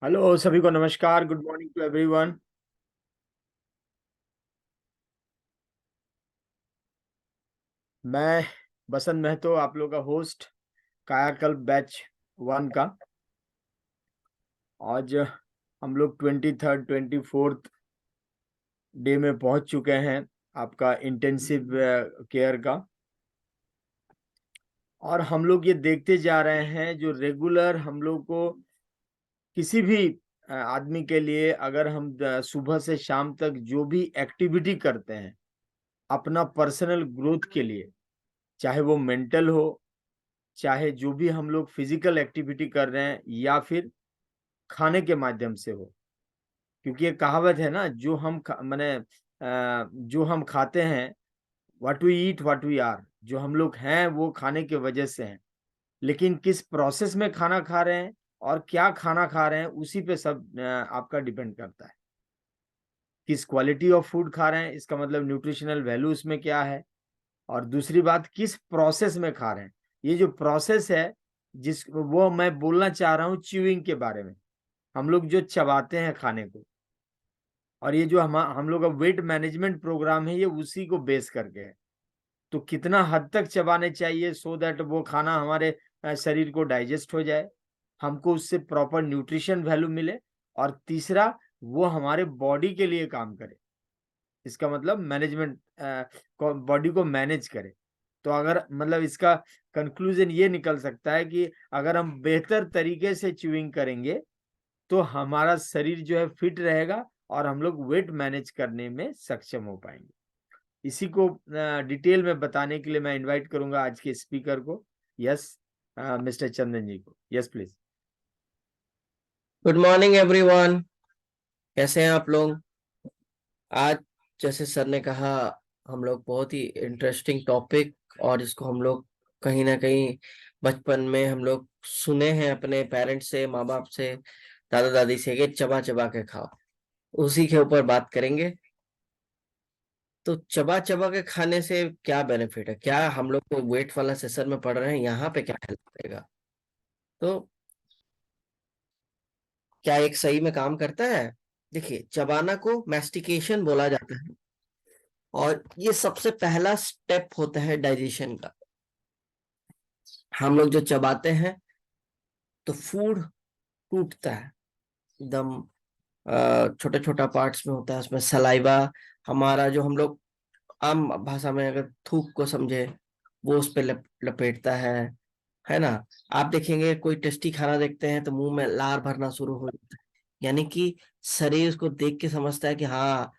Hello सभी को नमस्कार। Good morning to everyone. मैं बसंत महतो, आप लोग का होस्ट कायाकल्प बैच 1 का। आज हम लोग 23rd 24th डे में पहुंच चुके हैं आपका इंटेंसिव केयर का। और हम लोग ये देखते जा रहे हैं जो रेगुलर हम लोग को किसी भी आदमी के लिए, अगर हम सुबह से शाम तक जो भी एक्टिविटी करते हैं अपना पर्सनल ग्रोथ के लिए, चाहे वो मेंटल हो, चाहे जो भी हम लोग फिजिकल एक्टिविटी कर रहे हैं या फिर खाने के माध्यम से हो। क्योंकि ये कहावत है ना, जो हम खाते हैं, what we eat what we are. जो हम लोग हैं वो खाने के वजह से हैं, लेकिन किस प्रोसेस में खाना खा रहे हैं और क्या खाना खा रहे हैं उसी पे सब आपका डिपेंड करता है। किस क्वालिटी ऑफ फूड खा रहे हैं, इसका मतलब न्यूट्रिशनल वैल्यू उसमें क्या है। और दूसरी बात, किस प्रोसेस में खा रहे हैं। ये जो प्रोसेस है, जिस वो मैं बोलना चाह रहा हूँ च्यूइंग के बारे में। हम लोग जो चबाते हैं खाने को, और ये जो हम लोग का वेट मैनेजमेंट प्रोग्राम है, ये उसी को बेस करके है। तो कितना हद तक चबाने चाहिए सो दैट वो खाना हमारे शरीर को डाइजेस्ट हो जाए, हमको उससे प्रॉपर न्यूट्रिशन वैल्यू मिले, और तीसरा वो हमारे बॉडी के लिए काम करे। इसका मतलब मैनेजमेंट, बॉडी को मैनेज करे। तो अगर मतलब इसका कंक्लूजन ये निकल सकता है कि अगर हम बेहतर तरीके से च्यूइंग करेंगे तो हमारा शरीर जो है फिट रहेगा और हम लोग वेट मैनेज करने में सक्षम हो पाएंगे। इसी को डिटेल में बताने के लिए मैं इनवाइट करूंगा आज के स्पीकर को। यस, मिस्टर चंदन जी को। Yes please. Good morning everyone. कैसे हैं आप लोग? आज जैसे सर ने कहा, हम लोग बहुत ही इंटरेस्टिंग टॉपिक, और इसको हम लोग कहीं ना कहीं बचपन में हम लोग सुने हैं अपने पेरेंट्स से, माँ बाप से, दादा दादी से कि चबा चबा के खाओ। उसी के ऊपर बात करेंगे। तो चबा चबा के खाने से क्या बेनिफिट है? क्या हम लोग को वेट वाला सेशन में पढ़ रहे हैं, यहाँ पे क्या हेल्प करेगा? तो क्या एक सही में काम करता है? देखिए, चबाना को मैस्टिकेशन बोला जाता है, और ये सबसे पहला स्टेप होता है डाइजेशन का। हम लोग जो चबाते हैं तो फूड टूटता है एकदम, छोटा छोटा पार्ट्स में होता है, उसमें सलाइवा हमारा, जो हम लोग आम भाषा में अगर थूक को समझे, वो उस पे लपेटता है ना। आप देखेंगे कोई टेस्टी खाना देखते हैं तो मुंह में लार भरना शुरू हो जाता है, यानी कि शरीर उसको देख के समझता है कि हाँ,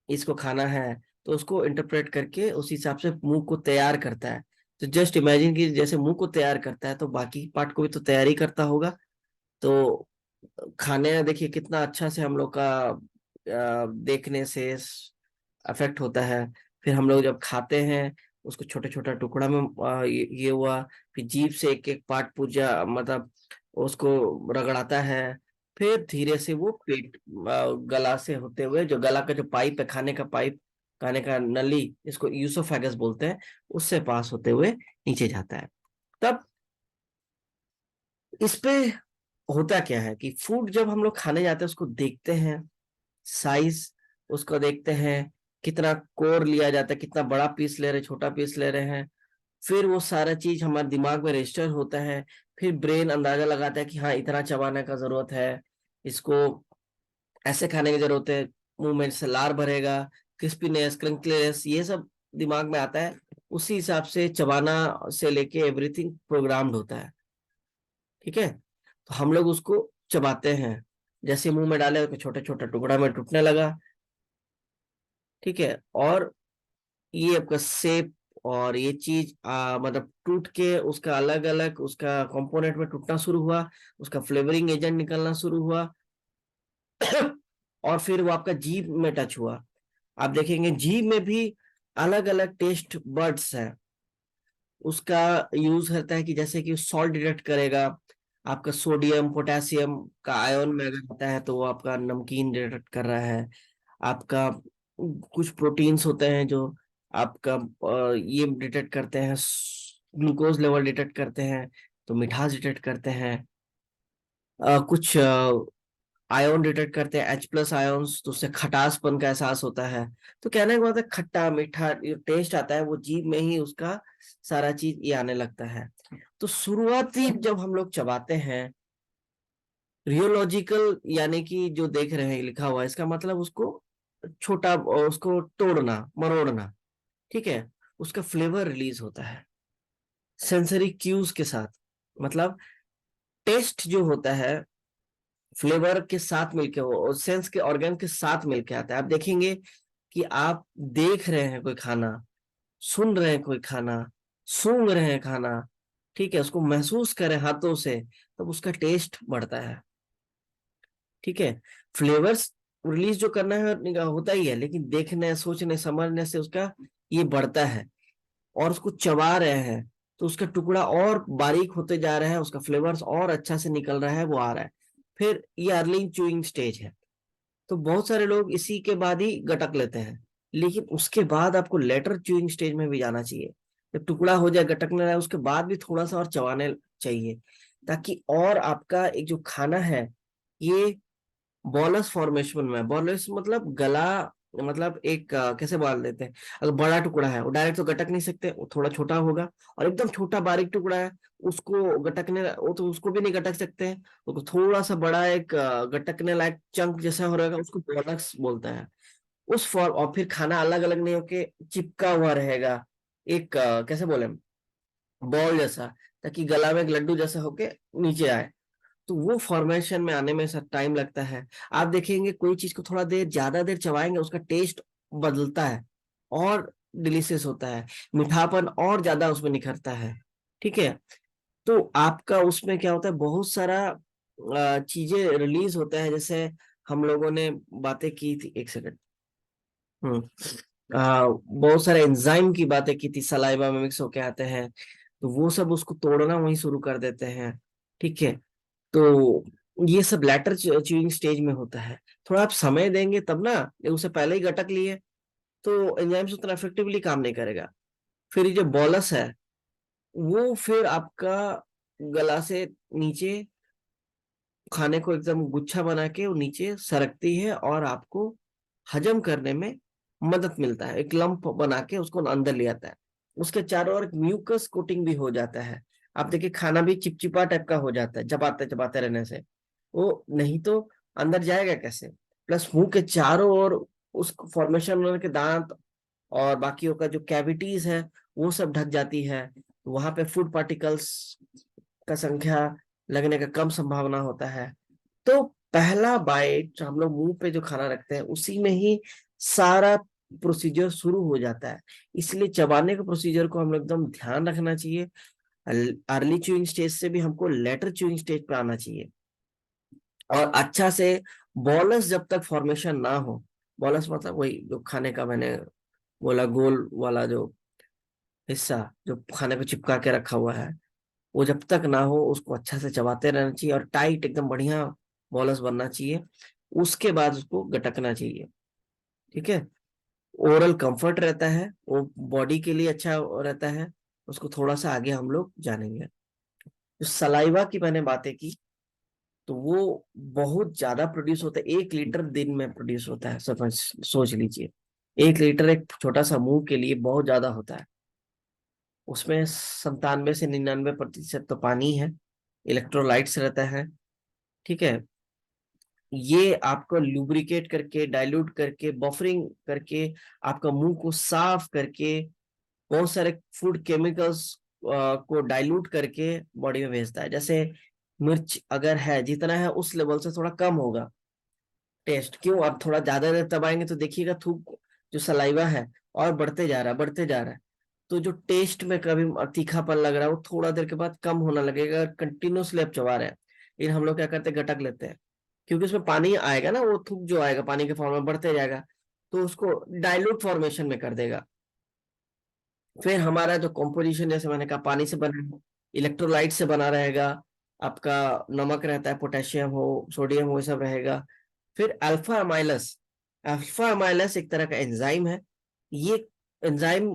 इसको खाना है, तो उसको इंटरप्रेट करके उस हिसाब से मुंह को तैयार करता है। तो जस्ट इमेजिन कि जैसे मुंह को तैयार करता है तो बाकी पार्ट को भी तो तैयारी करता होगा। तो खाने देखिए कितना अच्छा से हम लोग का देखने से अफेक्ट होता है। फिर हम लोग जब खाते हैं उसको छोटे छोटा टुकड़ा में ये हुआ, फिर जीभ से एक एक पार्ट पूजा मतलब उसको रगड़ाता है। फिर धीरे से वो पेट, गला से होते हुए, जो गला का जो पाइप है, खाने का पाइप, खाने का नली, इसको यूसोफेगस बोलते हैं, उससे पास होते हुए नीचे जाता है। तब इस पे होता क्या है कि फूड जब हम लोग खाने जाते हैं उसको देखते हैं, साइज उसको देखते हैं, कितना कोर लिया जाता है, कितना बड़ा पीस ले रहे हैं, छोटा पीस ले रहे हैं। फिर वो सारा चीज हमारे दिमाग में रजिस्टर होता है। फिर ब्रेन अंदाजा लगाता है कि हाँ, इतना चबाने का जरूरत है, इसको ऐसे खाने की जरूरत है, मुंह में से लार भरेगा, क्रिस्पीनेस, क्रंचीनेस, ये सब दिमाग में आता है। उसी हिसाब से चबाना से लेके एवरीथिंग प्रोग्राम्ड होता है। ठीक है, तो हम लोग उसको चबाते हैं, जैसे मुंह में डाले छोटे छोटे टुकड़ा में टूटने लगा। ठीक है, और ये आपका सेप, और ये चीज मतलब टूट के उसका अलग अलग उसका कंपोनेंट में टूटना शुरू हुआ, उसका फ्लेवरिंग एजेंट निकलना शुरू हुआ। और फिर वो आपका जीभ में टच हुआ। आप देखेंगे जीभ में भी अलग अलग टेस्ट बर्ड्स हैं, उसका यूज करता है कि जैसे कि सॉल्ट डिटेक्ट करेगा, आपका सोडियम पोटेशियम का आयन में अगर आता है तो वो आपका नमकीन डिटेक्ट कर रहा है। आपका कुछ प्रोटीन्स होते हैं जो आपका ये डिटेक्ट करते हैं, ग्लूकोज लेवल डिटेक्ट करते हैं, तो मिठास डिटेक्ट करते हैं। कुछ आयोन डिटेक्ट करते हैं H+ आयोन्स, तो उससे खटासपन का एहसास होता है। तो कहने का मतलब खट्टा मीठा जो टेस्ट आता है वो जीभ में ही उसका सारा चीज ये आने लगता है। तो शुरुआती जब हम लोग चबाते हैं, रियोलॉजिकल यानी कि जो देख रहे हैं लिखा हुआ है, इसका मतलब उसको छोटा, उसको तोड़ना मरोड़ना, ठीक है, उसका फ्लेवर रिलीज होता है सेंसरी क्यूज के साथ। मतलब टेस्ट जो होता है फ्लेवर के साथ मिलके हो, और सेंस के ऑर्गन के साथ मिलके आता है। आप देखेंगे कि आप देख रहे हैं कोई खाना, सुन रहे हैं कोई खाना, सूंघ रहे हैं खाना, ठीक है, उसको महसूस करें हाथों से, तब उसका टेस्ट बढ़ता है। ठीक है, फ्लेवर्स रिलीज जो करना है होता ही है, लेकिन देखने सोचने समझने से उसका ये बढ़ता है। और उसको चबा रहे हैं तो उसका टुकड़ा और बारीक होते जा रहा है, उसका फ्लेवर्स और अच्छा से निकल रहा है, वो आ रहा है। फिर ये अर्ली च्यूइंग स्टेज है। तो बहुत सारे लोग इसी के बाद ही गटक लेते हैं, लेकिन उसके बाद आपको लेटर च्यूइंग स्टेज में भी जाना चाहिए। जब टुकड़ा हो जाए, गटकने लगे, उसके बाद भी थोड़ा सा और चबाने चाहिए, ताकि और आपका एक जो खाना है ये बॉलस फॉर्मेशन में। बॉलस मतलब गला, मतलब एक कैसे बोल देते हैं, अगर बड़ा टुकड़ा है वो डायरेक्ट तो गटक नहीं सकते, वो थोड़ा छोटा होगा। और एकदम छोटा बारीक टुकड़ा है, उसको गटकने वो तो उसको भी नहीं गटक सकते हैं, तो थोड़ा सा बड़ा एक गटकने लायक चंक जैसा हो रहेगा, उसको बॉलस बोलता है। उस फॉर्म, और फिर खाना अलग अलग नहीं होके चिपका हुआ रहेगा, एक कैसे बोले, बॉल जैसा, ताकि गला में एक लड्डू जैसा होके नीचे आए। तो वो फॉर्मेशन में आने में सब टाइम लगता है। आप देखेंगे कोई चीज को थोड़ा देर ज्यादा देर चबाएंगे, उसका टेस्ट बदलता है और डिलीशियस होता है, मीठापन और ज्यादा उसमें निखरता है। ठीक है, तो आपका उसमें क्या होता है, बहुत सारा चीजें रिलीज होता है। जैसे हम लोगों ने बातें की थी, एक सेकंड, बहुत सारे एंजाइम की बातें की थी, सलाइवा में मिक्स होके आते हैं, तो वो सब उसको तोड़ना वहीं शुरू कर देते हैं। ठीक है, तो ये सब लेटर च्यूइंग स्टेज में होता है। थोड़ा आप समय देंगे तब ना, ये उसे पहले ही गटक लिए तो एंजाइम्स उतना इफेक्टिवली काम नहीं करेगा। फिर ये जो बॉलस है वो फिर आपका गला से नीचे खाने को एकदम गुच्छा बना के वो नीचे सरकती है, और आपको हजम करने में मदद मिलता है, एक लंप बना के उसको अंदर ले आता है। उसके चारों ओर एक म्यूकस कोटिंग भी हो जाता है। आप देखिए खाना भी चिपचिपा टाइप का हो जाता है चबाते चबाते रहने से, वो नहीं तो अंदर जाएगा कैसे। प्लस मुंह के चारों ओर उस फॉर्मेशन होने के दांत और बाकियों का जो कैविटीज है वो सब ढक जाती है, वहां पे फूड पार्टिकल्स का संख्या लगने का कम संभावना होता है। तो पहला बाइट हम लोग मुंह पे जो खाना रखते हैं उसी में ही सारा प्रोसीजर शुरू हो जाता है। इसलिए चबाने के प्रोसीजर को हम लोग एकदम ध्यान रखना चाहिए। अर्ली च्यूइंग स्टेज से भी हमको लेटर च्यूइंग स्टेज पे आना चाहिए, और अच्छा से बॉलस जब तक फॉर्मेशन ना हो। बॉलस मतलब वही जो खाने का मैंने बोला, गोल वाला जो हिस्सा जो खाने को चिपका के रखा हुआ है, वो जब तक ना हो उसको अच्छा से चबाते रहना चाहिए, और टाइट एकदम बढ़िया बॉलस बनना चाहिए। उसके बाद उसको गटकना चाहिए। ठीक है, ओरल कंफर्ट रहता है, वो बॉडी के लिए अच्छा रहता है। उसको थोड़ा सा आगे हम लोग जानेंगे। जो सलाइवा की मैंने बातें की, तो वो बहुत ज्यादा प्रोड्यूस होता है, 1 लीटर दिन में प्रोड्यूस होता है। समझ, सोच लीजिए, 1 लीटर एक छोटा सा मुंह के लिए बहुत ज्यादा होता है। उसमें 97 से 99% तो पानी है, इलेक्ट्रोलाइट्स रहता है। ठीक है, ये आपको लुब्रिकेट करके, डाइल्यूट करके, बफरिंग करके, आपका मुंह को साफ करके, बहुत सारे फूड केमिकल्स को डाइल्यूट करके बॉडी में भेजता है। जैसे मिर्च अगर है जितना है उस लेवल से थोड़ा कम होगा टेस्ट, क्यों, आप थोड़ा ज्यादा देर दबाएंगे तो देखिएगा थूक, जो सलाइवा है और बढ़ते जा रहा है, बढ़ते जा रहा है। तो जो टेस्ट में कभी तीखापन लग रहा है वो थोड़ा देर के बाद कम होने लगेगा, कंटिन्यूसली आप चबा रहे हैं। लेकिन हम लोग क्या करते हैं, गटक लेते हैं, क्योंकि उसमें पानी आएगा ना, वो थूक जो आएगा पानी के फॉर्म में बढ़ते जाएगा, तो उसको डाइल्यूट फॉर्मेशन में कर देगा। फिर हमारा जो कॉम्पोजिशन, जैसे मैंने कहा, पानी से बना, इलेक्ट्रोलाइट से बना रहेगा, आपका नमक रहता है, पोटेशियम हो, सोडियम हो, ये सब रहेगा। फिर अल्फा अमाइलस, अल्फा अमाइलस एक तरह का एंजाइम है। ये एंजाइम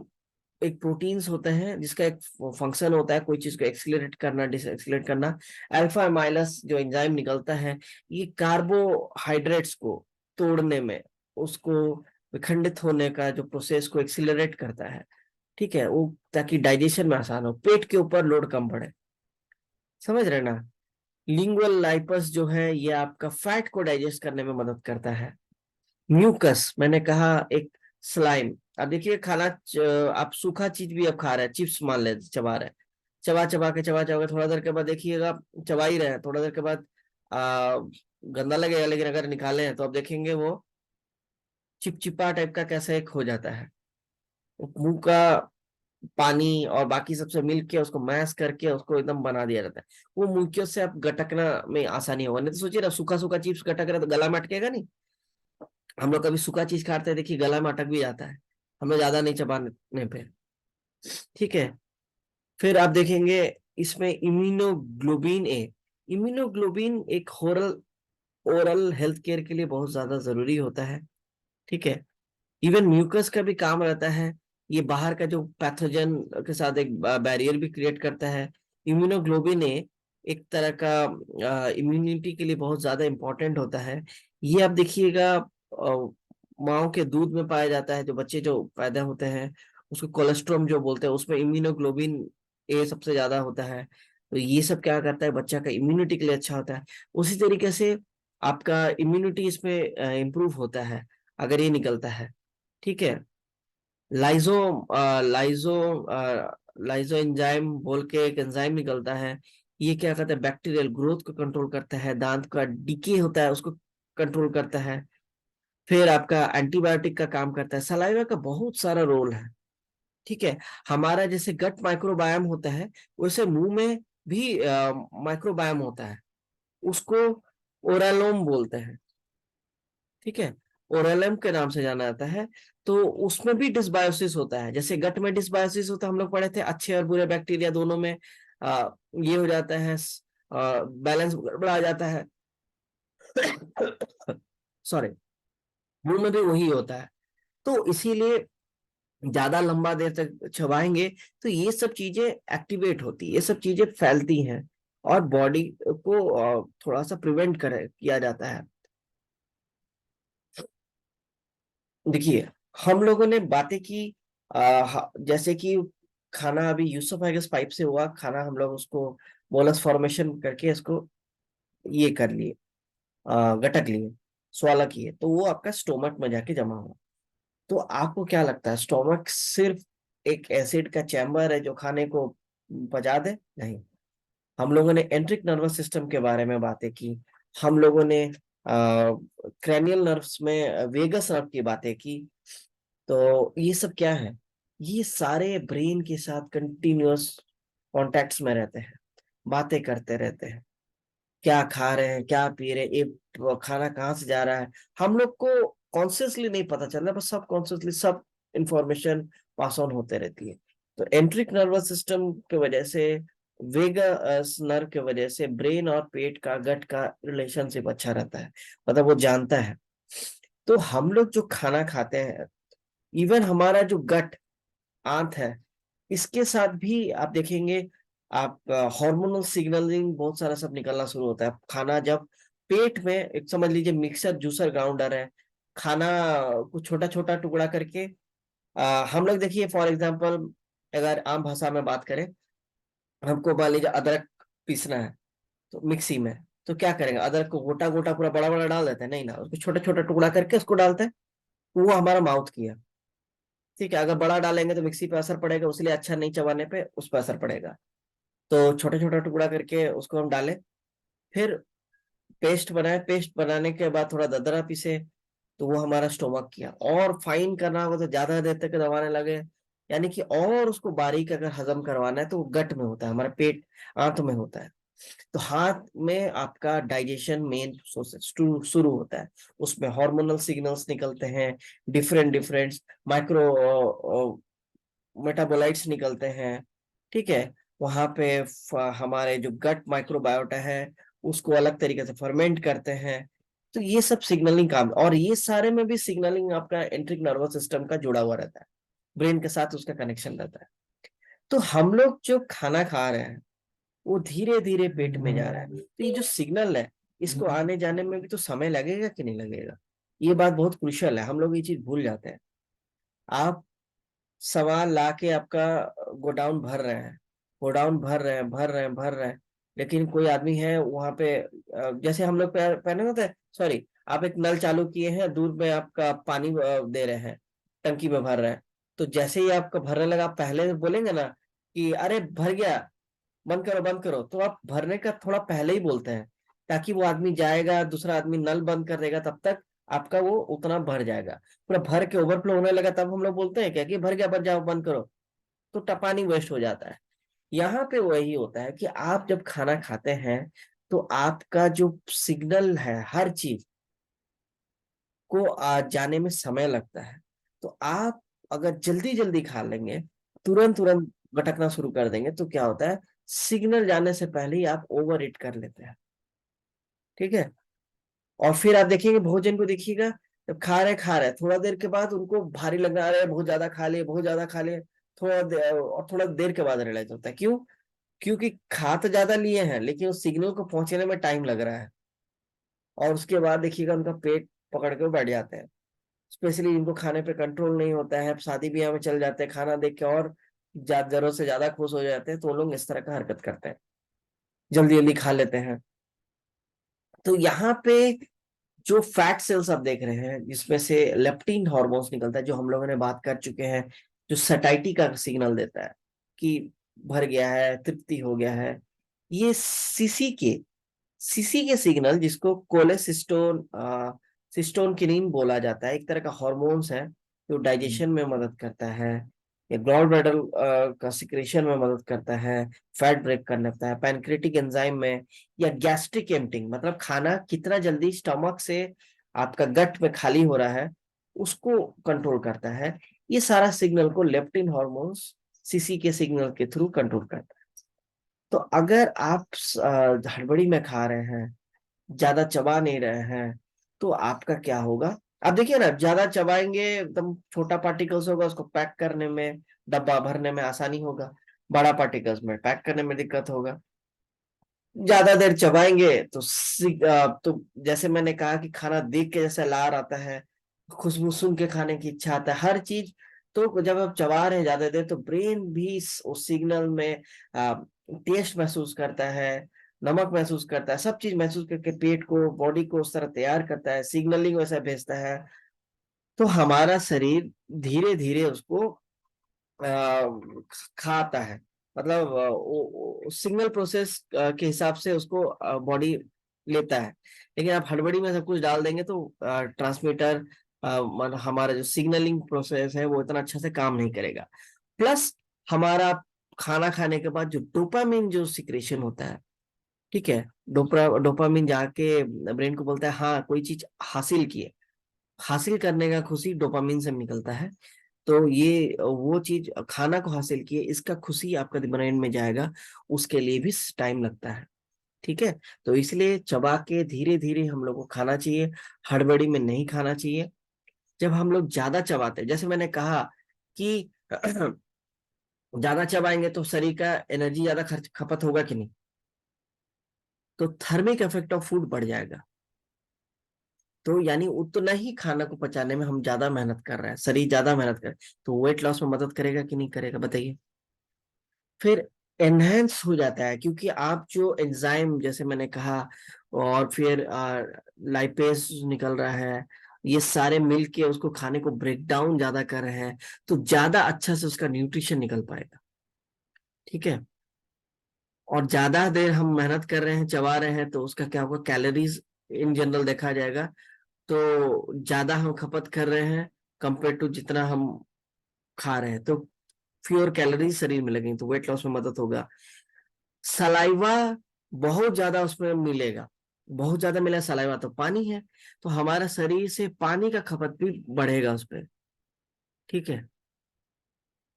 एक प्रोटीन्स होते हैं जिसका एक फंक्शन होता है कोई चीज को एक्सीलरेट करना, डिसएक्सीलरेट करना। अल्फा माइलस जो एंजाइम निकलता है, ये कार्बोहाइड्रेट्स को तोड़ने में, उसको विखंडित होने का जो प्रोसेस को एक्सीलरेट करता है, ठीक है, वो ताकि डाइजेशन में आसान हो, पेट के ऊपर लोड कम पड़े। समझ रहे ना? लिंगुअल लाइपस जो है ये आपका फैट को डाइजेस्ट करने में मदद करता है। म्यूकस मैंने कहा एक स्लाइम। अब देखिए खाना आप सूखा चीज भी अब खा रहे हैं, चिप्स मान ले चबा रहे हैं, चबा चबा के थोड़ा देर के बाद देखिएगा आप चबा ही रहे हैं, थोड़ा देर के बाद आ, गंदा लगेगा, लेकिन अगर निकाले हैं तो आप देखेंगे वो चिपचिपा टाइप का कैसे एक हो जाता है। मुंह का पानी और बाकी सबसे मिल के उसको मैश करके उसको एकदम बना दिया जाता है। वो मुंह से आप गटकना में आसानी होगा। नहीं तो सोचिए ना, सूखा सूखा चिप्स गटक रहे तो गला में अटकेगा नहीं। हम लोग कभी सूखा चीज खाते हैं, देखिए गला में अटक भी जाता है, हमें ज्यादा नहीं चबाने पे, ठीक है। फिर आप देखेंगे इसमें इम्यूनोग्लोबिन ए। इम्यूनोग्लोबिन एक ओरल ओरल हेल्थ केयर के लिए बहुत ज्यादा जरूरी होता है, ठीक है। इवन म्यूकस का भी काम रहता है, ये बाहर का जो पैथोजन के साथ एक बैरियर भी क्रिएट करता है। इम्यूनोग्लोबिन ए एक तरह का इम्यूनिटी के लिए बहुत ज्यादा इंपॉर्टेंट होता है। ये आप देखिएगा माओ के दूध में पाया जाता है, जो बच्चे जो पैदा होते हैं उसको कोलेस्ट्रॉम जो बोलते हैं, उसमें इम्यूनोग्लोबिन ए सबसे ज्यादा होता है। तो ये सब क्या करता है, बच्चा का इम्यूनिटी के लिए अच्छा होता है। उसी तरीके से आपका इम्यूनिटी इसमें इम्प्रूव होता है अगर ये निकलता है, ठीक है। लाइजो लाइजो लाइजो एंजाइम बोल के एक एंजाइम निकलता है। ये क्या करता है, बैक्टीरियल ग्रोथ को कंट्रोल करता है, दांत का डिके होता है उसको कंट्रोल करता है। फिर आपका एंटीबायोटिक का काम करता है। सलाइवा का बहुत सारा रोल है, ठीक है। हमारा जैसे गट माइक्रोबायोम होता है, वैसे मुंह में भी माइक्रोबायोम होता है, उसको ओरालोम बोलते हैं, ठीक है। ओरलम के नाम से जाना जाता है। तो उसमें भी डिसबायोसिस होता है, जैसे गट में डिसबायोसिस होता है, हम लोग पढ़े थे, अच्छे और बुरे बैक्टीरिया दोनों में ये हो जाता है, बैलेंस गड़बड़ा जाता है। सॉरी, मुंह में भी वही होता है। तो इसीलिए ज्यादा लंबा देर तक चबाएंगे तो ये सब चीजें एक्टिवेट होती है, ये सब चीजें फैलती हैं और बॉडी को थोड़ा सा प्रिवेंट करे किया जाता है। देखिए हम लोगों ने बातें की, जैसे कि खाना अभी यूसोफेगस पाइप से हुआ खाना, हम लोग उसको बोलस फॉर्मेशन करके इसको ये कर लिए, गटक लिए, स्वाला किए, तो वो आपका स्टोमक में जाके जमा हुआ। तो आपको क्या लगता है, स्टोमक सिर्फ एक एसिड का चैम्बर है जो खाने को पचा दे? नहीं। हम लोगों ने एंट्रिक नर्वस सिस्टम के बारे में बातें की, हम लोगों ने क्रैनियल नर्व्स में वेगस नर्व की बातें की। तो ये सब क्या है, ये सारे ब्रेन के साथ कंटिन्यूअस कॉन्टेक्ट्स में रहते हैं, बातें करते रहते हैं, क्या खा रहे हैं, क्या पी रहे हैं, ये खाना कहाँ से जा रहा है, हम लोग को कॉन्शियसली नहीं पता चल रहा, बस सब कॉन्शियसली सब इंफॉर्मेशन पास ऑन होते रहती है। तो एंट्रिक नर्वस सिस्टम की वजह से, वेगस नर्व की वजह से ब्रेन और पेट का, गट का रिलेशनशिप अच्छा रहता है, मतलब वो जानता है। तो हम लोग जो खाना खाते हैं, इवन हमारा जो गट आंत है, इसके साथ भी आप देखेंगे, आप हार्मोनल सिग्नलिंग बहुत सारा सब निकलना शुरू होता है। खाना जब पेट में, एक समझ लीजिए मिक्सर जूसर ग्राउंडर है, खाना को छोटा छोटा टुकड़ा करके हम लोग देखिए फॉर एग्जांपल, अगर आम भाषा में बात करें, हमको मान लीजिए अदरक पीसना है तो मिक्सी में, तो क्या करेंगे, अदरक को गोटा गोटा पूरा बड़ा बड़ा डाल देते हैं? नहीं ना, उसको छोटा छोटा टुकड़ा करके उसको डालते हैं, वो हमारा माउथ किया, ठीक है। अगर बड़ा डालेंगे तो मिक्सी पे असर पड़ेगा, उसलिए अच्छा नहीं, चबाने पे उस पर असर पड़ेगा। तो छोटा छोटा टुकड़ा करके उसको हम डालें, फिर पेस्ट बनाए, पेस्ट बनाने के बाद थोड़ा दरदरा पीसे, तो वो हमारा स्टोमक किया। और फाइन करना होगा तो ज्यादा देर तक दबाने लगे, यानी कि और उसको बारीक अगर हजम करवाना है तो वो गट में होता है, हमारा पेट आंत में होता है। तो हाथ में आपका डाइजेशन मेन प्रोसेस शुरू होता है, उसमें हार्मोनल सिग्नल्स निकलते हैं, डिफरेंट डिफरेंट माइक्रो मेटाबोलाइट्स निकलते हैं, ठीक है। वहां पे हमारे जो गट माइक्रोबायोटा है उसको अलग तरीके से फर्मेंट करते हैं। तो ये सब सिग्नलिंग काम, और ये सारे में भी सिग्नलिंग आपका एंट्रिक नर्वस सिस्टम का जुड़ा हुआ रहता है। ब्रेन के साथ उसका कनेक्शन रहता है। तो हम लोग जो खाना खा रहे हैं वो धीरे धीरे पेट में जा रहा है, तो ये जो सिग्नल है इसको आने जाने में भी तो समय लगेगा कि नहीं लगेगा। ये बात बहुत क्रुशियल है, हम लोग ये चीज भूल जाते हैं। आप सामान ला के आपका गोडाउन भर रहे हैं, गोडाउन भर रहे हैं, लेकिन कोई आदमी है वहां पे जैसे हम लोग पहले होते हैं, सॉरी, आप एक नल चालू किए हैं, दूर में आपका पानी दे रहे हैं, टंकी में भर रहे हैं। तो जैसे ही आपका भरने लगा, आप पहले बोलेंगे ना कि अरे भर गया, बंद करो बंद करो, तो आप भरने का थोड़ा पहले ही बोलते हैं, ताकि वो आदमी जाएगा, दूसरा आदमी नल बंद कर देगा, तब तक आपका वो उतना भर जाएगा। पूरा भर के ओवरफ्लो होने लगा तब हम लोग बोलते हैं क्या कि भर गया, बंद जाओ बंद करो, तो पानी वेस्ट हो जाता है। यहाँ पे वही होता है कि आप जब खाना खाते हैं तो आपका जो सिग्नल है हर चीज को जाने में समय लगता है। तो आप अगर जल्दी जल्दी खा लेंगे, तुरंत तुरंत भटकना शुरू कर देंगे, तो क्या होता है, सिग्नल जाने से पहले ही आप ओवर ईट कर लेते हैं। ठीक है। और फिर आप देखेंगे भोजन को, देखिएगा जब खा रहे थोड़ा देर के बाद उनको भारी लगना, आ रहा है बहुत ज्यादा खा लिए, बहुत ज्यादा खा लिए, और थोड़ा देर के बाद रियलाइज होता है क्यों, क्योंकि खा तो ज्यादा लिए हैं लेकिन उस सिग्नल को पहुंचने में टाइम लग रहा है। और उसके बाद देखिएगा उनका पेट पकड़ के बैठ जाते हैं। स्पेशली जिनको खाने पे कंट्रोल नहीं होता है, शादी ब्याह में चल जाते हैं, खाना देख के और जरूरत से ज्यादा खुश हो जाते हैं, तो वो लोग इस तरह का हरकत करते हैं, जल्दी जल्दी खा लेते हैं। तो यहाँ पे जो फैट सेल्स आप देख रहे हैं जिसमें से लेप्टिन हार्मोन्स निकलता है, जो हम लोगों ने बात कर चुके हैं, जो सटाइटी का सिग्नल देता है कि भर गया है, तृप्ति हो गया है, ये सीसी के सिग्नल, जिसको कोलेसिस्टोन सिस्टोनकिनिन बोला जाता है, एक तरह का हॉर्मोन्स है जो डाइजेशन में मदद करता है, या गॉल ब्लैडर का सिक्रेशन में मदद करता है, फैट ब्रेक करने लगता है, पैनक्रेटिक एंजाइम में, या गैस्ट्रिक एम्पटिंग, मतलब खाना कितना जल्दी स्टमक से आपका गट में खाली हो रहा है उसको कंट्रोल करता है। ये सारा सिग्नल को लेप्टिन हॉर्मोन्स सीसी के सिग्नल के थ्रू कंट्रोल करता है। तो अगर आप हड़बड़ी में खा रहे हैं, ज्यादा चबा नहीं रहे हैं, तो आपका क्या होगा। आप देखिए ना, ज्यादा चबाएंगे एकदम छोटा पार्टिकल्स होगा, उसको पैक करने में, डब्बा भरने में आसानी होगा, बड़ा पार्टिकल्स में पैक करने में दिक्कत होगा। ज्यादा देर चबाएंगे तो तो जैसे मैंने कहा कि खाना देख के जैसा लार आता है, खुशबू सुन के खाने की इच्छा आता है, हर चीज। तो जब आप चबा रहे हैं ज्यादा देर, तो ब्रेन भी उस सिग्नल में टेस्ट महसूस करता है, नमक महसूस करता है, सब चीज महसूस करके पेट को, बॉडी को उस तरह तैयार करता है, सिग्नलिंग वैसा भेजता है। तो हमारा शरीर धीरे धीरे उसको खाता है, मतलब सिग्नल प्रोसेस के हिसाब से उसको बॉडी लेता है। लेकिन आप हड़बड़ी में सब कुछ डाल देंगे तो ट्रांसमीटर, हमारा जो सिग्नलिंग प्रोसेस है वो इतना अच्छा से काम नहीं करेगा। प्लस हमारा खाना खाने के बाद जो डोपामिन जो सिक्रेशन होता है, ठीक है, डोपामिन जाके ब्रेन को बोलता है हाँ कोई चीज हासिल की है, हासिल करने का खुशी डोपामिन से निकलता है। तो ये वो चीज खाना को हासिल किए, इसका खुशी आपका ब्रेन में जाएगा, उसके लिए भी टाइम लगता है। ठीक है। तो इसलिए चबा के धीरे धीरे हम लोग को खाना चाहिए, हड़बड़ी में नहीं खाना चाहिए। जब हम लोग ज्यादा चबाते हैं, जैसे मैंने कहा कि ज्यादा चबाएंगे तो शरीर का एनर्जी ज्यादा खर्च खपत होगा कि नहीं, तो थर्मिक इफेक्ट ऑफ फूड बढ़ जाएगा। तो यानी उतना ही खाना को पचाने में हम ज्यादा मेहनत कर रहे हैं, शरीर ज्यादा मेहनत कर, तो वेट लॉस में मदद करेगा कि नहीं करेगा बताइए। फिर एनहेंस हो जाता है, क्योंकि आप जो एंजाइम जैसे मैंने कहा, और फिर लाइपेज निकल रहा है, ये सारे मिलके उसको खाने को ब्रेक डाउन ज्यादा कर रहे हैं, तो ज्यादा अच्छा से उसका न्यूट्रिशन निकल पाएगा। ठीक है। और ज्यादा देर हम मेहनत कर रहे हैं, चबा रहे हैं, तो उसका क्या होगा, कैलोरीज इन जनरल देखा जाएगा तो ज्यादा हम खपत कर रहे हैं कंपेयर टू जितना हम खा रहे हैं, तो फ्यूअर कैलोरीज शरीर में लगेंगे, तो वेट लॉस में मदद होगा। सलाइवा बहुत ज्यादा उसमें मिलेगा, बहुत ज्यादा मिला सलाइवा, तो पानी है, तो हमारा शरीर से पानी का खपत भी बढ़ेगा उस पर। ठीक है।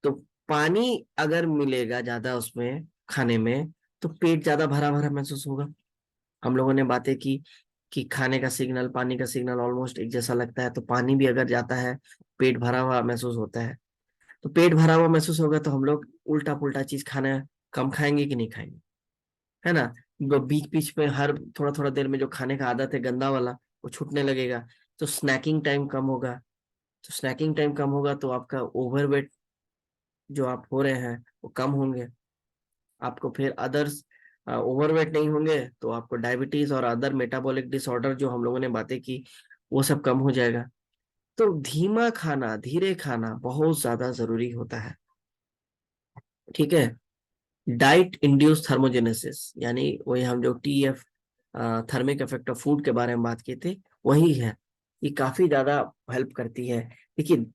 तो पानी अगर मिलेगा ज्यादा उसमें खाने में, तो पेट ज्यादा भरा भरा महसूस होगा। हम लोगों ने बातें की कि खाने का सिग्नल, पानी का सिग्नल ऑलमोस्ट एक जैसा लगता है, तो पानी भी अगर जाता है पेट भरा हुआ महसूस होता है। तो पेट भरा हुआ महसूस होगा तो हम लोग उल्टा पुल्टा चीज खाना कम खाएंगे कि नहीं खाएंगे, है ना। बीच बीच में हर थोड़ा थोड़ा देर में जो खाने का आदत है गंदा वाला, वो छूटने लगेगा। तो स्नैकिंग टाइम कम होगा। तो स्नैकिंग टाइम कम होगा तो आपका ओवरवेट जो आप हो रहे हैं वो कम होंगे। आपको फिर अदर्स ओवरवेट नहीं होंगे तो आपको डायबिटीज और अदर मेटाबॉलिक डिसऑर्डर जो हम लोगों ने बातें की वो सब कम हो जाएगा। तो धीमा खाना, धीरे खाना बहुत ज्यादा जरूरी होता है। ठीक है। डाइट इंड्यूस थर्मोजेनेसिस, यानी वही हम जो TEF, thermic effect of food के बारे में बात किए थे, वही है। ये काफी ज्यादा हेल्प करती है। लेकिन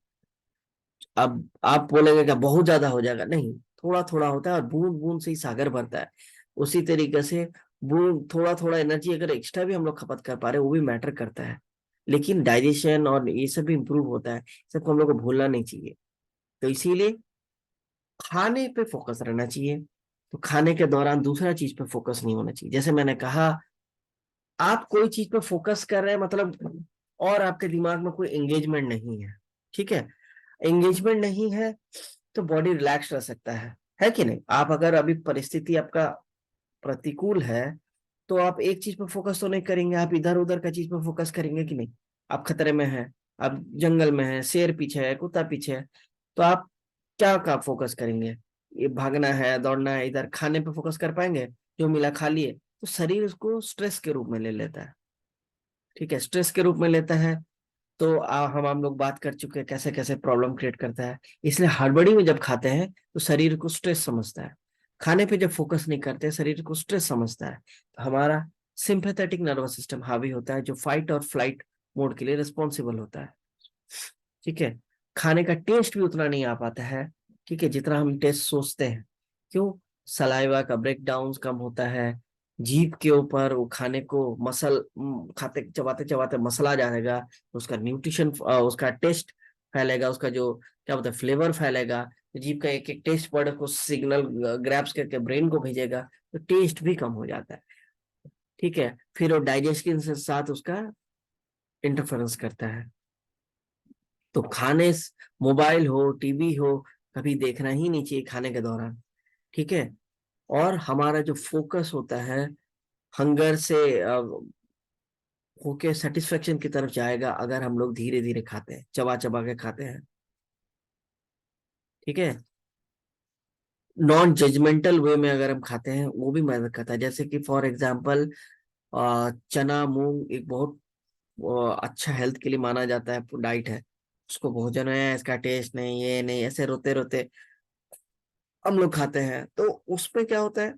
अब आप बोलेंगे कि बहुत ज्यादा हो जाएगा, नहीं, थोड़ा थोड़ा होता है और बूंद बूंद से ही सागर भरता है। उसी तरीके से बूंद थोड़ा थोड़ा एनर्जी अगर एक्स्ट्रा भी हम लोग खपत कर पा रहे हैं वो भी मैटर करता है। लेकिन डाइजेशन और ये सब भी इंप्रूव होता है, सबको हम लोग को भूलना नहीं चाहिए। तो इसीलिए खाने पे फोकस रहना चाहिए। तो खाने के दौरान दूसरा चीज पे फोकस नहीं होना चाहिए। जैसे मैंने कहा, आप कोई चीज पे फोकस कर रहे हैं मतलब, और आपके दिमाग में कोई एंगेजमेंट नहीं है, ठीक है, एंगेजमेंट नहीं है तो बॉडी रिलैक्स रह सकता है कि नहीं। आप अगर अभी परिस्थिति आपका प्रतिकूल है तो आप एक चीज पर फोकस तो नहीं करेंगे, आप इधर उधर का चीज पर फोकस करेंगे कि नहीं। आप खतरे में हैं, आप जंगल में हैं, शेर पीछे है, कुत्ता पीछे है, तो आप क्या का फोकस करेंगे। ये भागना है, दौड़ना है, इधर खाने पे फोकस कर पाएंगे, जो मिला खा लिए। तो शरीर उसको स्ट्रेस के रूप में ले लेता है। ठीक है, स्ट्रेस के रूप में लेता है। तो हम लोग बात कर चुके हैं कैसे कैसे प्रॉब्लम क्रिएट करता है। इसलिए हड़बड़ी में जब खाते हैं तो शरीर को स्ट्रेस समझता है। खाने पे जब फोकस नहीं करते शरीर को स्ट्रेस समझता है, तो हमारा सिंपैथेटिक नर्वस सिस्टम हावी होता है जो फाइट और फ्लाइट मोड के लिए रिस्पॉन्सिबल होता है। ठीक है। खाने का टेस्ट भी उतना नहीं आ पाता है, ठीक है, जितना हम टेस्ट सोचते हैं। क्यों? सलाइवा का ब्रेक डाउन कम होता है। जीभ के ऊपर वो खाने को खाते चबाते चबाते मसला जाएगा, तो उसका न्यूट्रिशन, उसका टेस्ट फैलेगा, उसका जो क्या बोलते हैं फ्लेवर फैलेगा। तो जीभ का एक एक टेस्ट बर्ड को सिग्नल ग्रैब्स करके ब्रेन को भेजेगा, तो टेस्ट भी कम हो जाता है। ठीक है। फिर वो डाइजेशन के साथ उसका इंटरफेरेंस करता है। तो मोबाइल हो, टीवी हो, कभी देखना ही नहीं चाहिए खाने के दौरान। ठीक है। और हमारा जो फोकस होता है हंगर से होके सेटिस्फेक्शन की तरफ जाएगा अगर हम लोग धीरे धीरे खाते हैं, चबा चबा के खाते हैं। ठीक है। नॉन जजमेंटल वे में अगर हम खाते हैं वो भी मदद करता है। जैसे कि फॉर एग्जाम्पल, चना मूंग एक बहुत अच्छा हेल्थ के लिए माना जाता है डाइट है। उसको भोजन है, इसका टेस्ट नहीं, ये नहीं, ऐसे रोते रोते हम लोग खाते हैं। तो उसमें क्या होता है,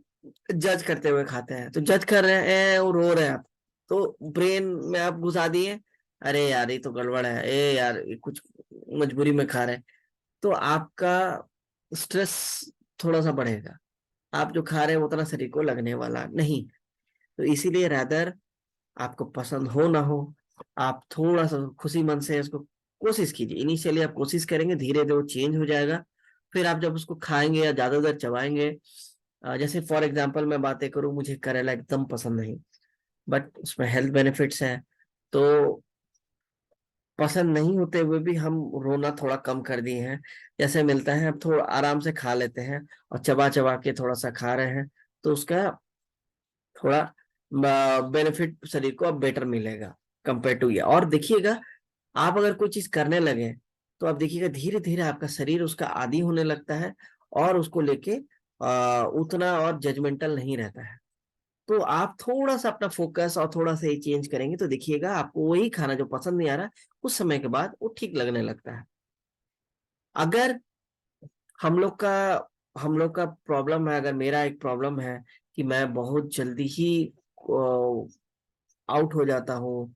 जज करते हुए खाते हैं। तो जज कर रहे हैं, वो रो रहे हैं आप, तो ब्रेन में आप घुसा दिए, अरे यार ये तो गड़बड़ है, ए यार ये कुछ मजबूरी में खा रहे हैं। तो आपका स्ट्रेस थोड़ा सा बढ़ेगा। आप जो खा रहे हैं उतना शरीर को लगने वाला नहीं। तो इसीलिए रादर, आपको पसंद हो ना हो, आप थोड़ा सा खुशी मन से इसको कोशिश कीजिए। इनिशियली आप कोशिश करेंगे, धीरे धीरे वो चेंज हो जाएगा। फिर आप जब उसको खाएंगे या ज्यादा देर चबाएंगे, जैसे फॉर एग्जांपल मैं बातें करूं, मुझे करेला एकदम पसंद नहीं, बट उसमें हेल्थ बेनिफिट्स हैं। तो पसंद नहीं होते हुए भी हम रोना थोड़ा कम कर दिए हैं। जैसे मिलता है अब थोड़ा आराम से खा लेते हैं और चबा चबा के थोड़ा सा खा रहे हैं, तो उसका थोड़ा बेनिफिट शरीर को अब बेटर मिलेगा कंपेयर टू ये। और देखिएगा, आप अगर कोई चीज करने लगे तो आप देखिएगा धीरे धीरे आपका शरीर उसका आदी होने लगता है और उसको लेके उतना और जजमेंटल नहीं रहता है। तो आप थोड़ा सा अपना फोकस और थोड़ा सा ये चेंज करेंगे तो देखिएगा आपको वही खाना जो पसंद नहीं आ रहा कुछ समय के बाद वो ठीक लगने लगता है। अगर हम लोग का हम लोग का प्रॉब्लम है, अगर मेरा एक प्रॉब्लम है कि मैं बहुत जल्दी ही आउट हो जाता हूँ,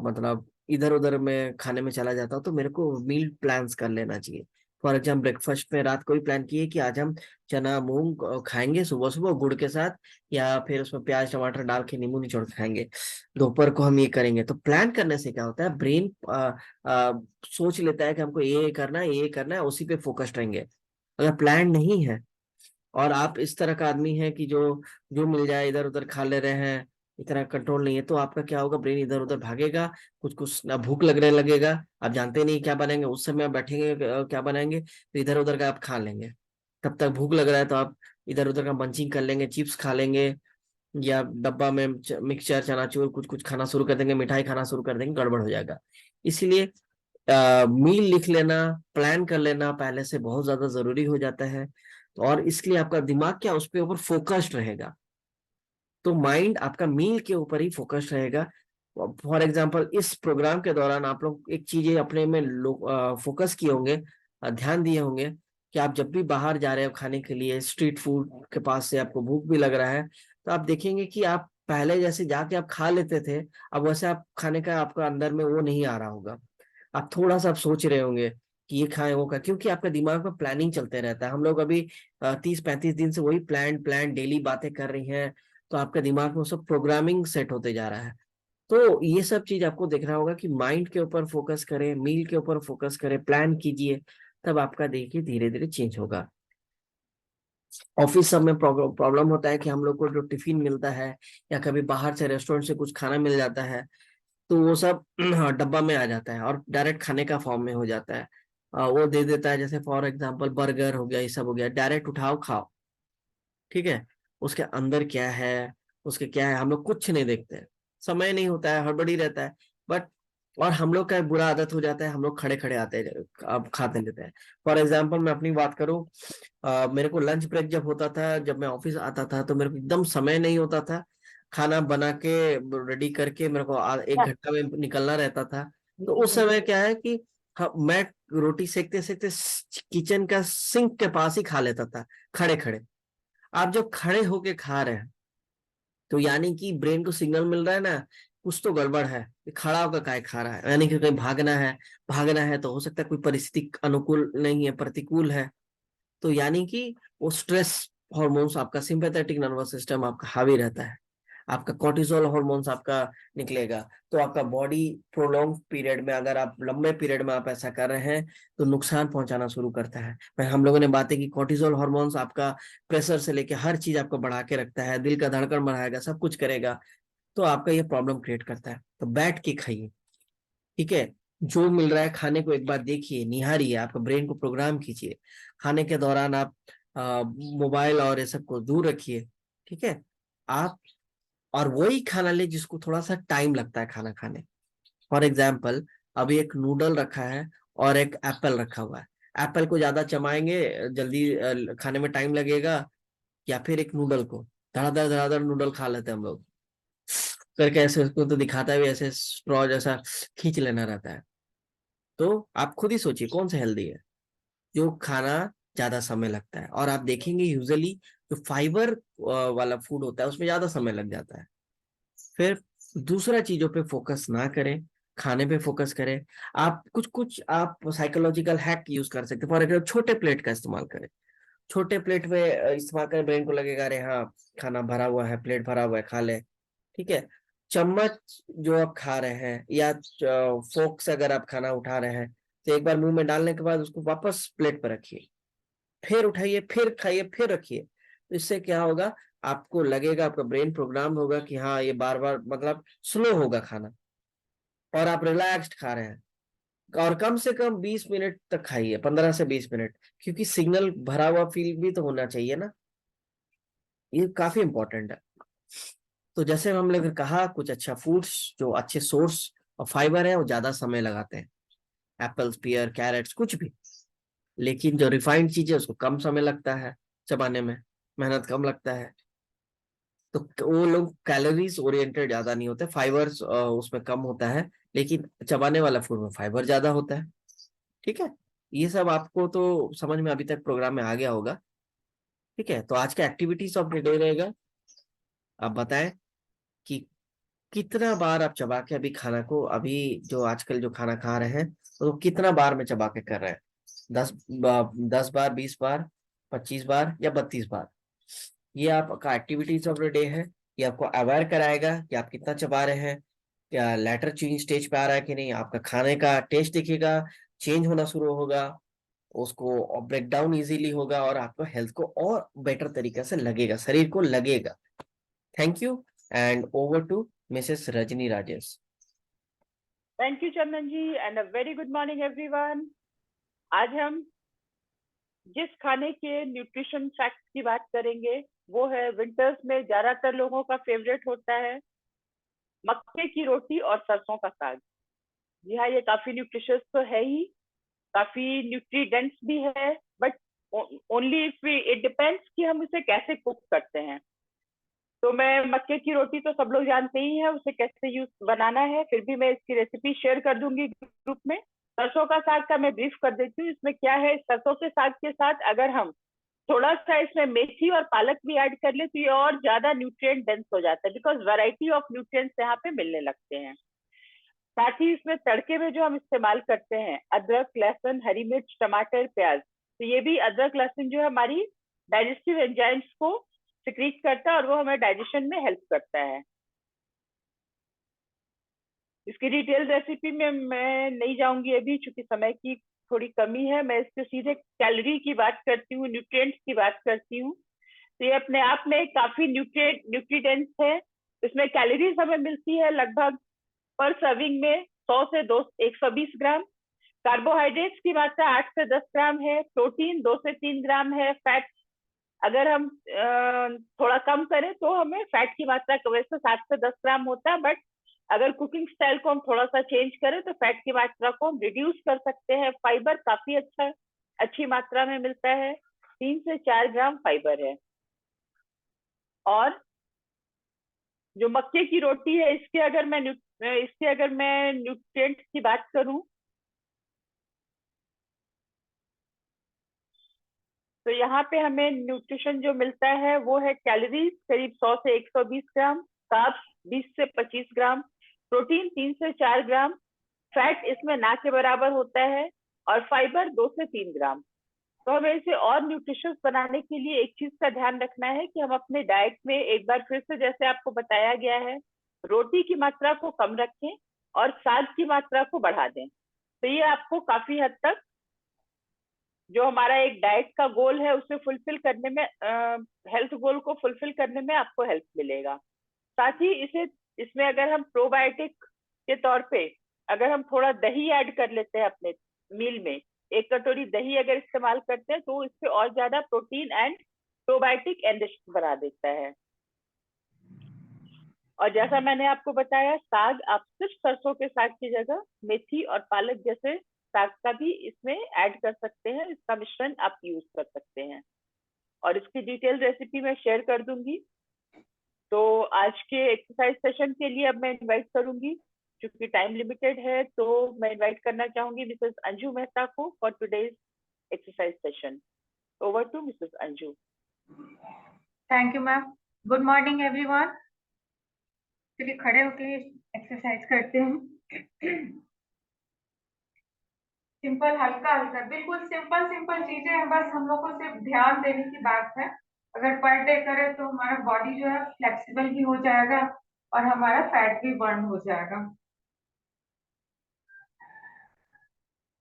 मतलब इधर उधर में खाने में चला जाता हूँ, तो मेरे को मील प्लान्स कर लेना चाहिए। फॉर एग्जाम्पल ब्रेकफास्ट में रात को ही प्लान किए कि आज हम चना मूंग खाएंगे सुबह सुबह गुड़ के साथ, या फिर उसमें प्याज टमाटर डाल के नींबू निचोड़ के खाएंगे। दोपहर को हम ये करेंगे। तो प्लान करने से क्या होता है, ब्रेन सोच लेता है कि हमको ये करना है, ये करना है, उसी पे फोकस्ड रहेंगे। अगर प्लान नहीं है और आप इस तरह का आदमी है कि जो जो मिल जाए इधर उधर खा ले रहे हैं, इतना कंट्रोल नहीं है, तो आपका क्या होगा, ब्रेन इधर उधर भागेगा, कुछ कुछ ना भूख लगने लगेगा, आप जानते नहीं क्या बनाएंगे, उस समय आप बैठेंगे क्या बनाएंगे, तो इधर उधर का आप खा लेंगे। तब तक भूख लग रहा है तो आप इधर उधर का मंचिंग कर लेंगे, चिप्स खा लेंगे, या डब्बा में मिक्सचर चनाचूर कुछ कुछ खाना शुरू कर देंगे, मिठाई खाना शुरू कर देंगे, गड़बड़ हो जाएगा। इसलिए मील लिख लेना, प्लान कर लेना पहले से बहुत ज्यादा जरूरी हो जाता है। और इसलिए आपका दिमाग क्या उस पे ऊपर फोकस्ड रहेगा, तो माइंड आपका मील के ऊपर ही फोकस रहेगा। फॉर एग्जाम्पल इस प्रोग्राम के दौरान आप लोग एक चीजें अपने में फोकस किए होंगे, ध्यान दिए होंगे कि आप जब भी बाहर जा रहे हो खाने के लिए, स्ट्रीट फूड के पास से आपको भूख भी लग रहा है, तो आप देखेंगे कि आप पहले जैसे जाके आप खा लेते थे, अब वैसे आप खाने का आपका अंदर में वो नहीं आ रहा होगा। आप थोड़ा सा आप सोच रहे होंगे कि ये खाएं वो खाएं, क्योंकि आपका दिमाग में प्लानिंग चलते रहता है। हम लोग अभी 30-35 दिन से वही प्लान प्लान डेली बातें कर रही हैं, तो आपका दिमाग में वो सब प्रोग्रामिंग सेट होते जा रहा है। तो ये सब चीज आपको देखना होगा कि माइंड के ऊपर फोकस करें, मील के ऊपर फोकस करें, प्लान कीजिए, तब आपका देखिए धीरे धीरे चेंज होगा। ऑफिस सब में प्रॉब्लम होता है कि हम लोग को जो टिफिन मिलता है या कभी बाहर से रेस्टोरेंट से कुछ खाना मिल जाता है, तो वो सब डब्बा में आ जाता है और डायरेक्ट खाने का फॉर्म में हो जाता है। वो दे देता है, जैसे फॉर एग्जांपल बर्गर हो गया, ये सब हो गया, डायरेक्ट उठाओ खाओ, ठीक है। उसके अंदर क्या है, उसके क्या है, हम लोग कुछ नहीं देखते हैं, समय नहीं होता है, हड़बड़ी रहता है। बट और हम लोग का एक बुरा आदत हो जाता है, हम लोग खड़े खड़े आते हैं, अब खाते लेते हैं। फॉर एग्जाम्पल मैं अपनी बात करूं, मेरे को लंच ब्रेक जब होता था, जब मैं ऑफिस आता था, तो मेरे को एकदम समय नहीं होता था, खाना बना के रेडी करके मेरे को 1 घंटा में निकलना रहता था। तो उस समय क्या है कि मैं रोटी सेकते सेकते किचन का सिंक के पास ही खा लेता था, खड़े खड़े। आप जब खड़े होके खा रहे हैं, तो यानी कि ब्रेन को सिग्नल मिल रहा है ना, कुछ तो गड़बड़ है, ये खड़ा होकर काय खा रहा है, यानी कि कहीं भागना है। भागना है तो हो सकता है कोई परिस्थिति अनुकूल नहीं है, प्रतिकूल है, तो यानी कि वो स्ट्रेस हॉर्मोन्स, आपका सिंपैथेटिक नर्वस सिस्टम आपका हावी रहता है, आपका कॉर्टिसोल हॉर्मोन्स आपका निकलेगा। तो आपका बॉडी प्रोलॉन्ग पीरियड में, अगर आप लंबे पीरियड में आप ऐसा कर रहे हैं, तो नुकसान पहुंचाना शुरू करता है। मैं हम लोगों ने बातें की, कॉर्टिसोल हॉर्मोन्स आपका प्रेशर से लेके हर चीज आपको बढ़ा के रखता है, दिल का धड़कन बढ़ाएगा, सब कुछ करेगा। तो आपका ये प्रॉब्लम क्रिएट करता है। तो बैठ के खाइए, ठीक है। जो मिल रहा है खाने को एक बार देखिए, निहारिए, आपका ब्रेन को प्रोग्राम कीजिए। खाने के दौरान आप मोबाइल और ये सब को दूर रखिए, ठीक है। आप और वही खाना ले जिसको थोड़ा सा टाइम लगता है खाना खाने। फॉर एग्जाम्पल अभी एक नूडल रखा है और एक एप्पल रखा हुआ है, एप्पल को ज्यादा चबाएंगे, जल्दी खाने में टाइम लगेगा, या फिर एक नूडल को धड़ाधड़ धड़ाधड़ नूडल खा लेते हैं हम लोग करके, ऐसे उसको तो दिखाता है भी ऐसे स्ट्रॉ जैसा खींच लेना रहता है। तो आप खुद ही सोचिए कौन सा हेल्दी है, जो खाना ज्यादा समय लगता है। और आप देखेंगे यूजुअली जो फाइबर वाला फूड होता है उसमें ज्यादा समय लग जाता है। फिर दूसरा चीजों पे फोकस ना करें, खाने पे फोकस करें। आप कुछ कुछ आप साइकोलॉजिकल हैक यूज कर सकते हैं। फॉर एग्जाम्पल छोटे प्लेट का इस्तेमाल करें, छोटे प्लेट में इस्तेमाल करें, ब्रेन को लगेगा अरे हाँ खाना भरा हुआ है, प्लेट भरा हुआ है, खा ले, ठीक है। चम्मच जो आप खा रहे हैं या फोक से अगर आप खाना उठा रहे हैं, तो एक बार मुंह में डालने के बाद उसको वापस प्लेट पर रखिए, फिर उठाइए, फिर खाइए, फिर रखिए। तो इससे क्या होगा, आपको लगेगा, आपका ब्रेन प्रोग्राम होगा कि हाँ ये बार बार, मतलब स्लो होगा खाना, और आप रिलैक्स्ड खा रहे हैं। और कम से कम 20 मिनट तक खाइए, 15 से 20 मिनट, क्योंकि सिग्नल भरा हुआ फील भी तो होना चाहिए ना, ये काफी इंपॉर्टेंट है। तो जैसे हम लोग ने कहा, कुछ अच्छा फूड्स जो अच्छे सोर्स और फाइबर है वो ज्यादा समय लगाते हैं, एप्पल्स, पियर, कैरेट्स, कुछ भी। लेकिन जो रिफाइंड चीज है उसको कम समय लगता है चबाने में, मेहनत कम लगता है। तो वो लोग कैलोरीज ओरिएंटेड ज्यादा नहीं होते, फाइबर्स उसमें कम होता है, लेकिन चबाने वाला फूड में फाइबर ज्यादा होता है, ठीक है। ये सब आपको तो समझ में अभी तक प्रोग्राम में आ गया होगा, ठीक है। तो आज का एक्टिविटीज ऑफ द डे रहेगा, आप बताएं कि कितना बार आप चबा के अभी खाना को, अभी जो आजकल जो खाना खा रहे हैं, तो कितना बार में चबा के कर रहे हैं, 10 बार, 20 बार, 25 बार या 32 बार। ये आपका एक्टिविटीज ऑफ द डे है। ये आपको अवेयर कराएगा कि आप कितना चबा रहे हैं, क्या लेटर चेंज स्टेज पे आ रहा है कि नहीं, आपका खाने का टेस्ट दिखेगा, चेंज होना शुरू होगा, उसको ब्रेक डाउन इजीली होगा, और आपको हेल्थ को और बेटर तरीके से लगेगा, शरीर को लगेगा। Thank you. And over to Mrs. Rajni Rajesh. Thank you Chandan ji and a very good morning everyone. आज हम जिस खाने के न्यूट्रिशन फैक्ट की बात करेंगे वो है विंटर्स में ज्यादातर लोगों का फेवरेट होता है मक्के की रोटी और सरसों का साग। जी हाँ, ये काफी न्यूट्रिशियस तो है ही, काफी न्यूट्रीडेंट्स भी है, but only if it depends कि हम इसे कैसे कुक करते हैं। तो मैं मक्के की रोटी तो सब लोग जानते ही है उसे कैसे यूज बनाना है, फिर भी मैं इसकी रेसिपी शेयर कर दूंगी ग्रुप में। सरसों का साग का मैं ब्रीफ कर देती हूँ। इसमें क्या है, सरसों के साग के साथ अगर हम थोड़ा सा इसमें मेथी और पालक भी ऐड कर ले तो ये और ज्यादा न्यूट्रिएंट डेंस हो जाता है, बिकॉज वैरायटी ऑफ न्यूट्रिएंट्स यहाँ पे मिलने लगते हैं। साथ ही इसमें तड़के में जो हम इस्तेमाल करते हैं अदरक, लहसुन, हरी मिर्च, टमाटर, प्याज, तो ये भी अदरक लहसुन जो है हमारी डाइजेस्टिव एंजाइम्स को सिक्रीट करता है और वो हमें डाइजेशन में हेल्प करता है। इसकी डिटेल रेसिपी में मैं नहीं जाऊंगी अभी, चूंकि समय की थोड़ी कमी है। मैं इसके सीधे कैलोरी की बात करती हूँ, न्यूट्रिएंट्स की बात करती हूँ। तो ये अपने आप में काफी न्यूट्रिएंट्स है। इसमें कैलोरीज हमें मिलती है लगभग पर सर्विंग में 100 से 120 ग्राम। कार्बोहाइड्रेट्स की मात्रा 8 से 10 ग्राम है। प्रोटीन 2 से 3 ग्राम है। फैट अगर हम थोड़ा कम करें तो हमें फैट की मात्रा वैसे 7 से 10 ग्राम होता है, बट अगर कुकिंग स्टाइल को हम थोड़ा सा चेंज करें तो फैट की मात्रा को हम रिड्यूस कर सकते हैं। फाइबर काफी अच्छी मात्रा में मिलता है, 3 से 4 ग्राम फाइबर है। और जो मक्के की रोटी है इसके अगर मैं न्यूट्रिएंट्स की बात करूं तो यहाँ पे हमें न्यूट्रिशन जो मिलता है वो है कैलोरीज करीब 100 से 120 ग्राम, कार्ब्स 20 से 25 ग्राम, प्रोटीन 3 से 4 ग्राम, फैट इसमें ना के बराबर होता है और फाइबर 2 से 3 ग्राम। तो हमें इसे और न्यूट्रिशियस बनाने के लिए एक चीज का ध्यान रखना है कि हम अपने डाइट में एक बार फिर से जैसे आपको बताया गया है रोटी की मात्रा को कम रखें और साग की मात्रा को बढ़ा दें। तो ये आपको काफी हद तक जो हमारा एक डाइट का गोल है उसे फुलफिल करने में, हेल्थ गोल को फुलफिल करने में आपको हेल्प मिलेगा। साथ ही इसमें अगर हम प्रोबायोटिक के तौर पे अगर हम थोड़ा दही ऐड कर लेते हैं अपने मील में, 1 कटोरी दही अगर इस्तेमाल करते हैं तो इससे और ज्यादा प्रोटीन एंड प्रोबायोटिक एनरिच बना देता है। और जैसा मैंने आपको बताया, साग आप सिर्फ सरसों के साग की जगह मेथी और पालक जैसे साग का भी इसमें ऐड कर सकते हैं। इसका मिश्रण आप यूज कर सकते हैं और इसकी डिटेल रेसिपी मैं शेयर कर दूंगी। तो आज के एक्सरसाइज सेशन के लिए अब मैं इनवाइट करूंगी, क्योंकि टाइम लिमिटेड है, तो मैं इनवाइट करना चाहूंगी मिसेस अंजू मेहता को for today's exercise session. Over to Mrs Anju. Thank you ma'am. Good morning everyone. चलिए खड़े होके एक्सरसाइज करते हैं। सिंपल, हल्का हल्का, बिल्कुल सिंपल सिंपल चीजें हैं, बस हम लोग को सिर्फ ध्यान देने की बात है। अगर पर डे करें तो हमारा बॉडी जो है फ्लेक्सिबल भी हो जाएगा और हमारा फैट भी बर्न हो जाएगा।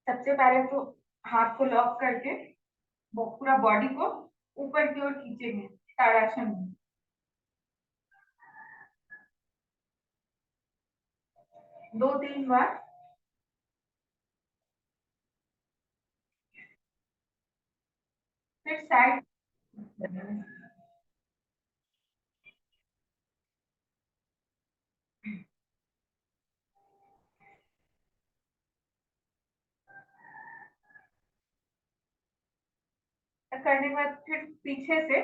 सबसे पहले तो हाथ को लॉक करके वो पूरा बॉडी को ऊपर की ओर खींचेंगे ताड़ासन में। 2-3 बार। फिर साइड करने के बाद फिर पीछे से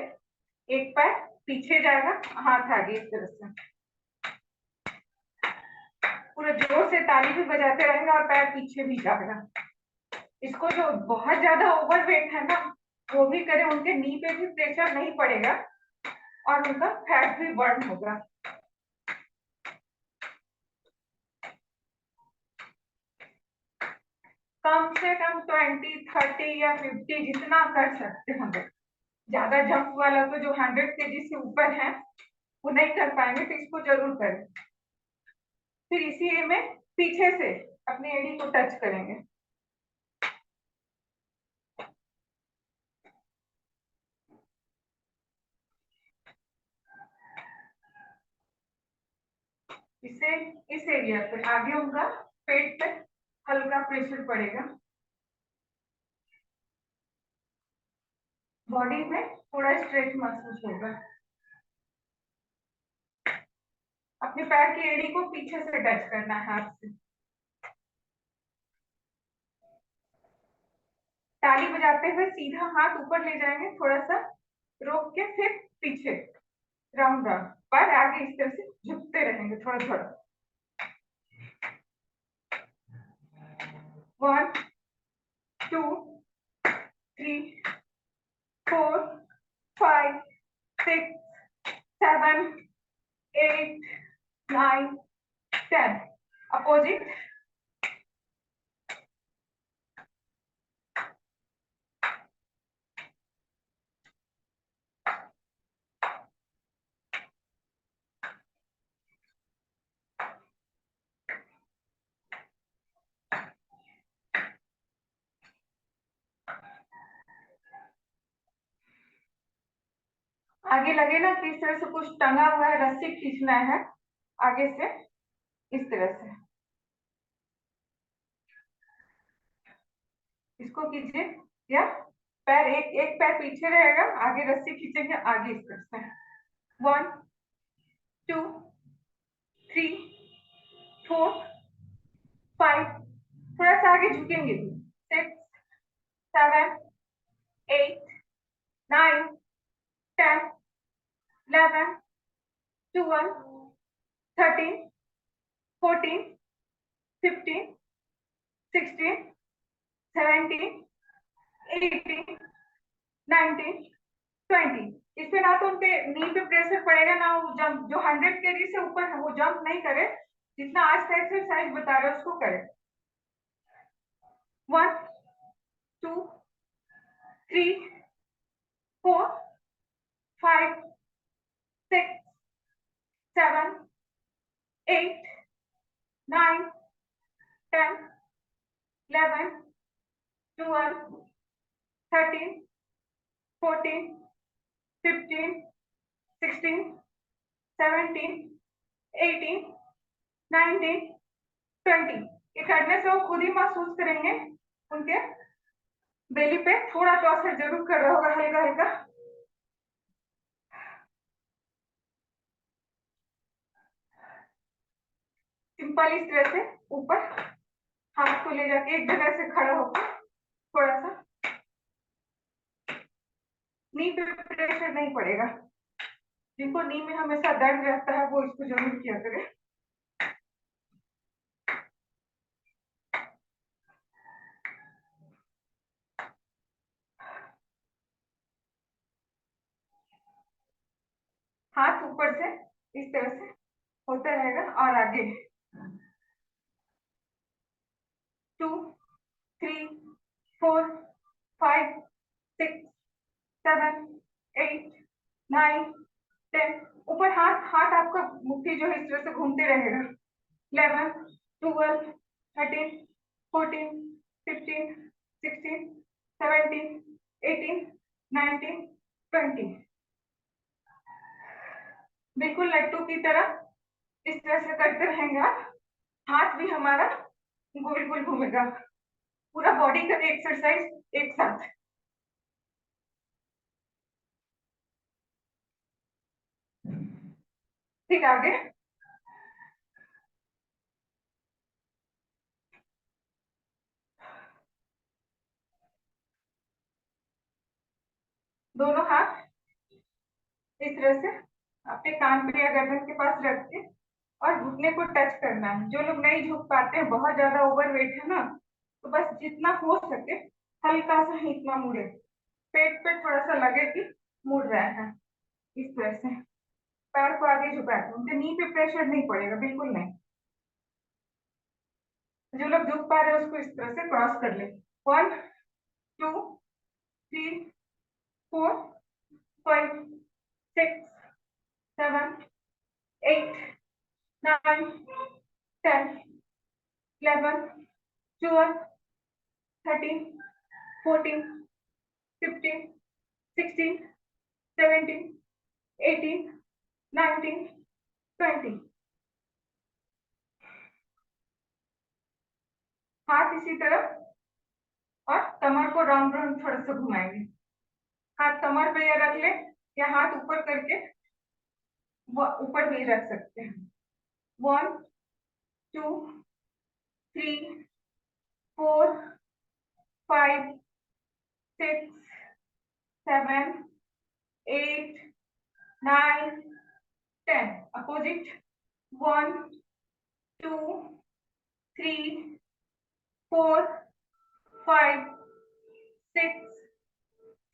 एक पैर पीछे जाएगा, हाथ आगे इस तरह से। पूरे जोर से ताली भी बजाते रहेंगे और पैर पीछे भी जाएगा। इसको जो बहुत ज्यादा ओवरवेट है ना वो भी करे, उनके नी पे भी प्रेशर नहीं पड़ेगा और उनका फैट भी बर्न होगा। कम से कम 20, 30 या 50 जितना कर सकते हैं। ज्यादा जंप वाला तो जो 100 kg से ऊपर है वो नहीं कर पाएंगे, तो इसको जरूर करें। फिर इसी में पीछे से अपनी एड़ी को टच करेंगे। इससे इस एरिया पे आगे उनका पेट पे हल्का प्रेशर पड़ेगा, बॉडी में थोड़ा स्ट्रेच महसूस होगा। अपने पैर की एड़ी को पीछे से टच करना है हाथ से। ताली बजाते हुए सीधा हाथ ऊपर ले जाएंगे, थोड़ा सा रोक के फिर पीछे राउंड राउंड, पर आगे इस तरह से झुकते रहेंगे थोड़ा थोड़ा। 1 2 3 4 5 6 7 8 9 10। अपोजिट। आगे लगे ना कि इस तरह से कुछ टंगा हुआ है, रस्सी खींचना है आगे से, इस तरह से इसको कीजिए। या पैर एक पैर पीछे रहेगा, आगे रस्सी खींचेंगे, आगे इस तरह से 1 2 3 4 5, थोड़ा सा आगे झुकेंगे, 6 7 8 9 10 11 12 13 14 15 16 17 18 19 20। इस पे ना तो उनके नी पे प्रेशर पड़ेगा, ना वो जंप जो 100 kg से ऊपर है वो जंप नहीं करे, जितना आज का एक्सरसाइज बता रहे हैं उसको करे। 1 2 3 4 5 6 7 8 9 10 11 12 13 14 15 16 17 18 19 20। ये करने से वो खुद ही महसूस करेंगे, उनके बेली पे थोड़ा टॉर्चर जरूर कर रहा होगा, हल्का हल्का। सिंपल इस तरह से ऊपर हाथ को ले जाके एक जगह से खड़ा होकर थोड़ा सा, नी पे प्रेशर नहीं पड़ेगा। जिनको नी में हमेशा दर्द रहता है वो इसको जरूर किया करें। हाथ ऊपर से इस तरह से होता रहेगा और आगे 2 3 4 5 6 7 8 9 10। ऊपर हाथ हाथ आपका मुट्ठी जो है इस तरह से घूमते रहेगा। 11 12 13 14 15 16 17 18 19 20। बिल्कुल लट्टू की तरह इस तरह से करते रहेंगे। हाथ भी हमारा गोल गोल घूमेगा, पूरा बॉडी का एक्सरसाइज एक साथ। ठीक, आगे दोनों हाथ इस तरह से अपने कान पे या गर्दन के पास रख के और घुटने को टच करना है। जो लोग नहीं झुक पाते हैं, बहुत ज्यादा ओवर वेट है ना, तो बस जितना हो सके हल्का सा ही इतना मुड़े, पेट पे थोड़ा सा लगे कि मुड़ रहा है, इस तरह से पैर को आगे झुका के। उनके नी पे प्रेशर नहीं पड़ेगा, बिल्कुल नहीं। जो लोग झुक पा रहे हैं उसको इस तरह से क्रॉस कर ले। 1 2 3 4 5 6 7 8 9 10 11 12 13 14 15 16 17 18 19 20। हाथ इसी तरफ और कमर को राउंड राउंड थोड़ा सा घुमाएंगे। हाथ कमर पे या रख ले या हाथ ऊपर करके वो ऊपर भी रख सकते हैं। 1 2 3 4 5 6 7 8 9 10 opposite 1 2 3 4 5 6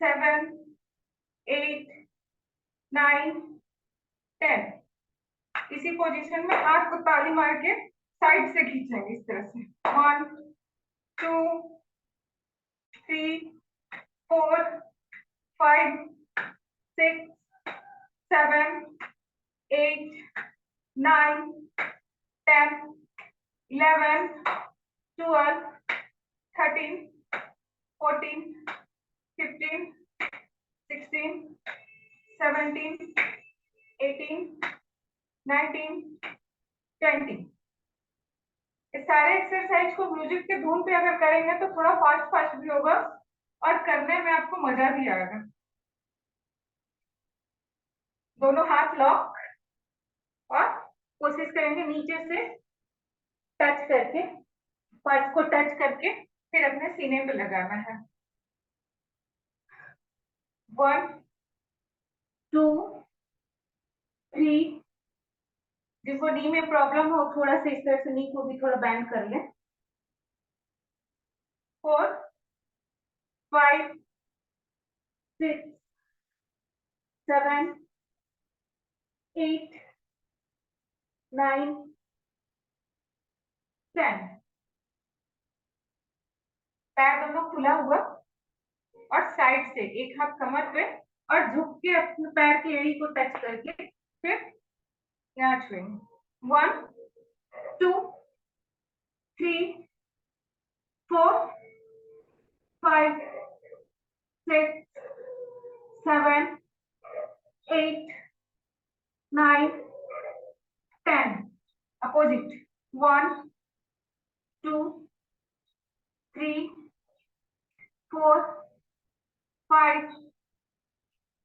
7 8 9 10। इसी पोजीशन में हाथ को ताली मार के साइड से खींचेंगे इस तरह से। 1 2 3 4 5 6 7 8 9 10 11 12 13 14 15 16 17 18 19 20। इस सारे एक्सरसाइज को म्यूजिक के धुन पे अगर करेंगे तो थोड़ा फास्ट फास्ट भी होगा और करने में आपको मजा भी आएगा। दोनों हाथ लॉक और कोशिश करेंगे नीचे से टच करके, फर्स्ट को टच करके फिर अपने सीने पे लगाना है। 1 2 3। जिसको नी में प्रॉब्लम हो थोड़ा सा इस तरह से नी को भी थोड़ा बैंड कर ले। 4 5 6 7 8 9 10। पैर दोनों खुला हुआ और साइड से एक हाथ कमर पे और झुक के अपने पैर की एड़ी को टच करके फिर यहाँ छुएंगे। 1 2 3 4 5 6 7 8 9 10। अपोजिट 1 2 3 4 5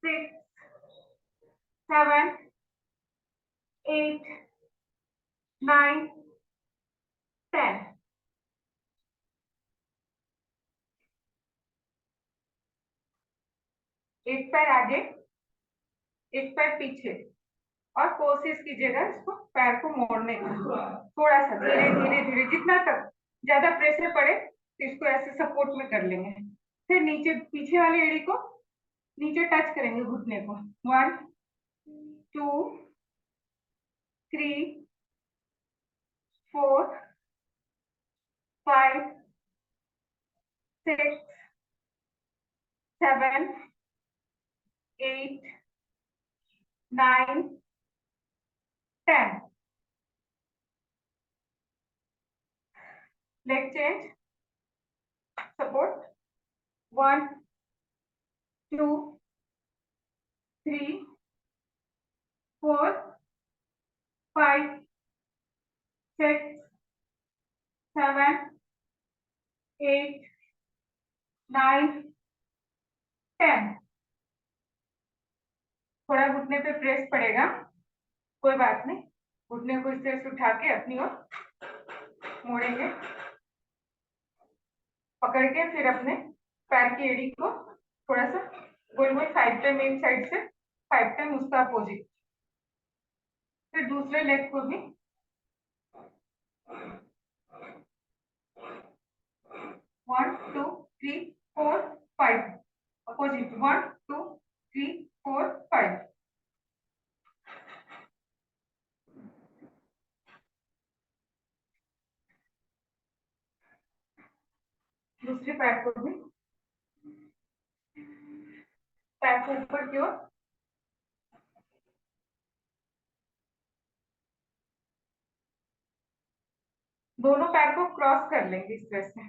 6 7 8 9 10। एक पैर आगे एक पैर पीछे और कोशिश कीजिएगा इसको पैर को मोड़ने का। थोड़ा सा धीरे धीरे धीरे जितना तक ज्यादा प्रेशर पड़े तो इसको ऐसे सपोर्ट में कर लेंगे। फिर नीचे पीछे वाली एड़ी को नीचे टच करेंगे घुटने को। 1 2 3 4 5 6 7 8 9 10। Leg change support. 1 2 3 4 5 6 7 8 9 10। थोड़ा घुटने पे प्रेस पड़ेगा, कोई बात नहीं। घुटने को इस तरह से उठा के अपनी ओर मोड़ेंगे, पकड़ के फिर अपने पैर की एड़ी को थोड़ा सा गोल गोल 5 टाइम एक साइड से 5 टाइम उसका अपोजिट। फिर दूसरे लेग को भी 1 2 3 4 5 अपोजिट। 1 2 3 4 5। दूसरे पैर को भी पैर को ऊपर की ओर दोनों पैर को क्रॉस कर लेंगे इस तरह से।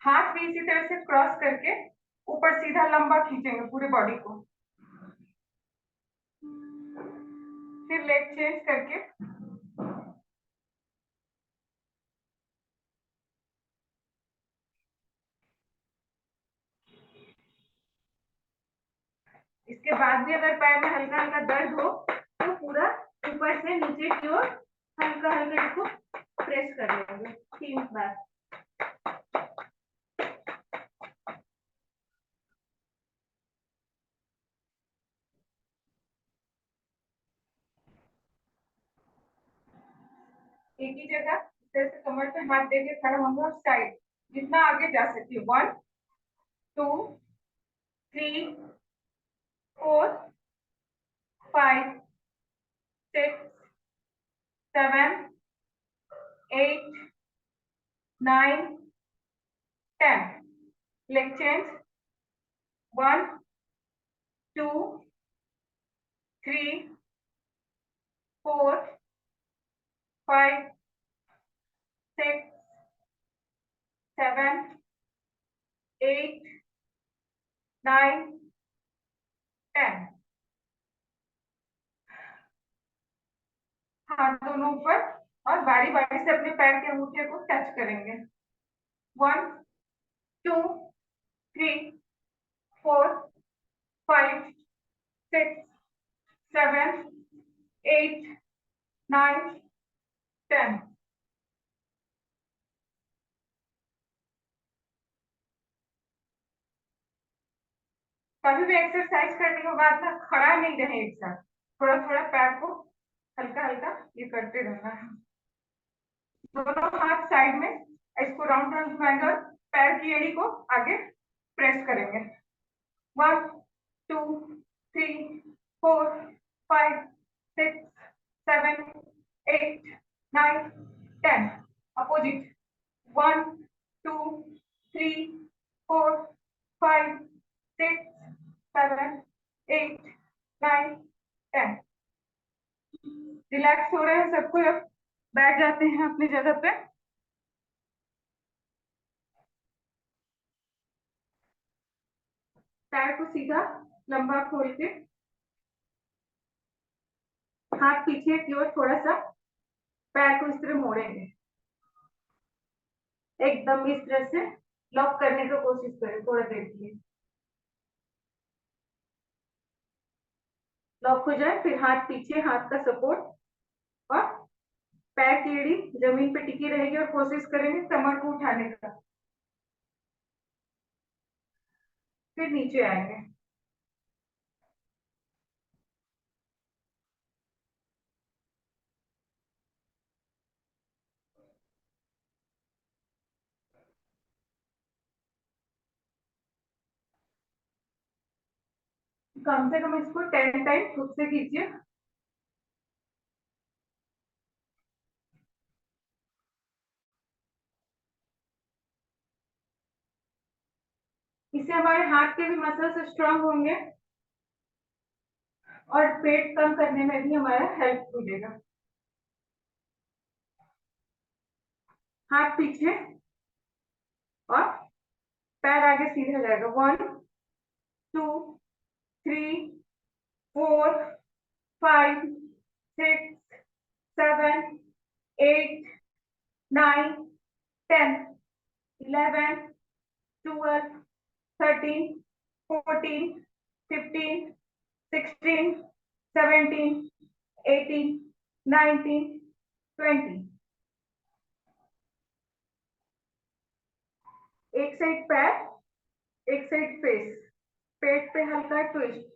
हाथ भी इसी तरह से क्रॉस करके ऊपर सीधा लंबा खींचेंगे पूरे बॉडी को। फिर लेग चेंज करके इसके बाद भी अगर पैर में हल्का हल्का दर्द हो तो पूरा ऊपर से नीचे की ओर हल्का हल्का इसको प्रेस कर लेंगे 3 बार। एक ही जगह जैसे कमर पे हाथ देके खड़ा होंगे और साइड जितना आगे जा सकती हूँ 1 2 3 4 5 6 7 8 9 10 leg change 1 2 3 4 5 6 7 8 9 10 हाथ दोनों ऊपर और बारी बारी से अपने पैर के अंगूठे को टच करेंगे 1 2 3 4 5 6 7 8 9 10 कभी भी एक्सरसाइज करने के बाद ना खड़ा नहीं रहे एक साथ, थोड़ा थोड़ा पैर को हल्का हल्का ये करते रहना है। दोनों हाथ साइड में इसको राउंड राउंड घुमाएंगे और पैर की एड़ी को आगे प्रेस करेंगे 1 2 3 4 5 6 7 8 9 10 अपोजिट 1 2 3 4 5 6 7 8 9 10 रिलैक्स हो रहे हैं सबको, अब बैठ जाते हैं अपनी जगह पे। पैर को सीधा लंबा खोल के हाथ पीछे की ओर थोड़ा सा पैर को इस तरह मोड़ेंगे, एकदम इस तरह से लॉक करने की कोशिश करें थोड़ा देर के लिए। लॉक हो जाए फिर हाथ पीछे, हाथ का सपोर्ट और पैर की एड़ी जमीन पे टिकी रहेगी और कोशिश करेंगे कमर को उठाने का, फिर नीचे आएंगे। कम से कम इसको 10 टाइम खुद से कीजिए। इससे हमारे हाथ के भी मसल्स स्ट्रांग होंगे और पेट कम करने में भी हमारा हेल्प मिलेगा। हाथ पीछे और पैर आगे सीधा जाएगा 1 2 3 4 5 6 7 8 9 10 11 12 13 14 15 16 17 18 19 20। एक साइड पैर, एक साइड फेस, पेट पे हल्का ट्विस्ट,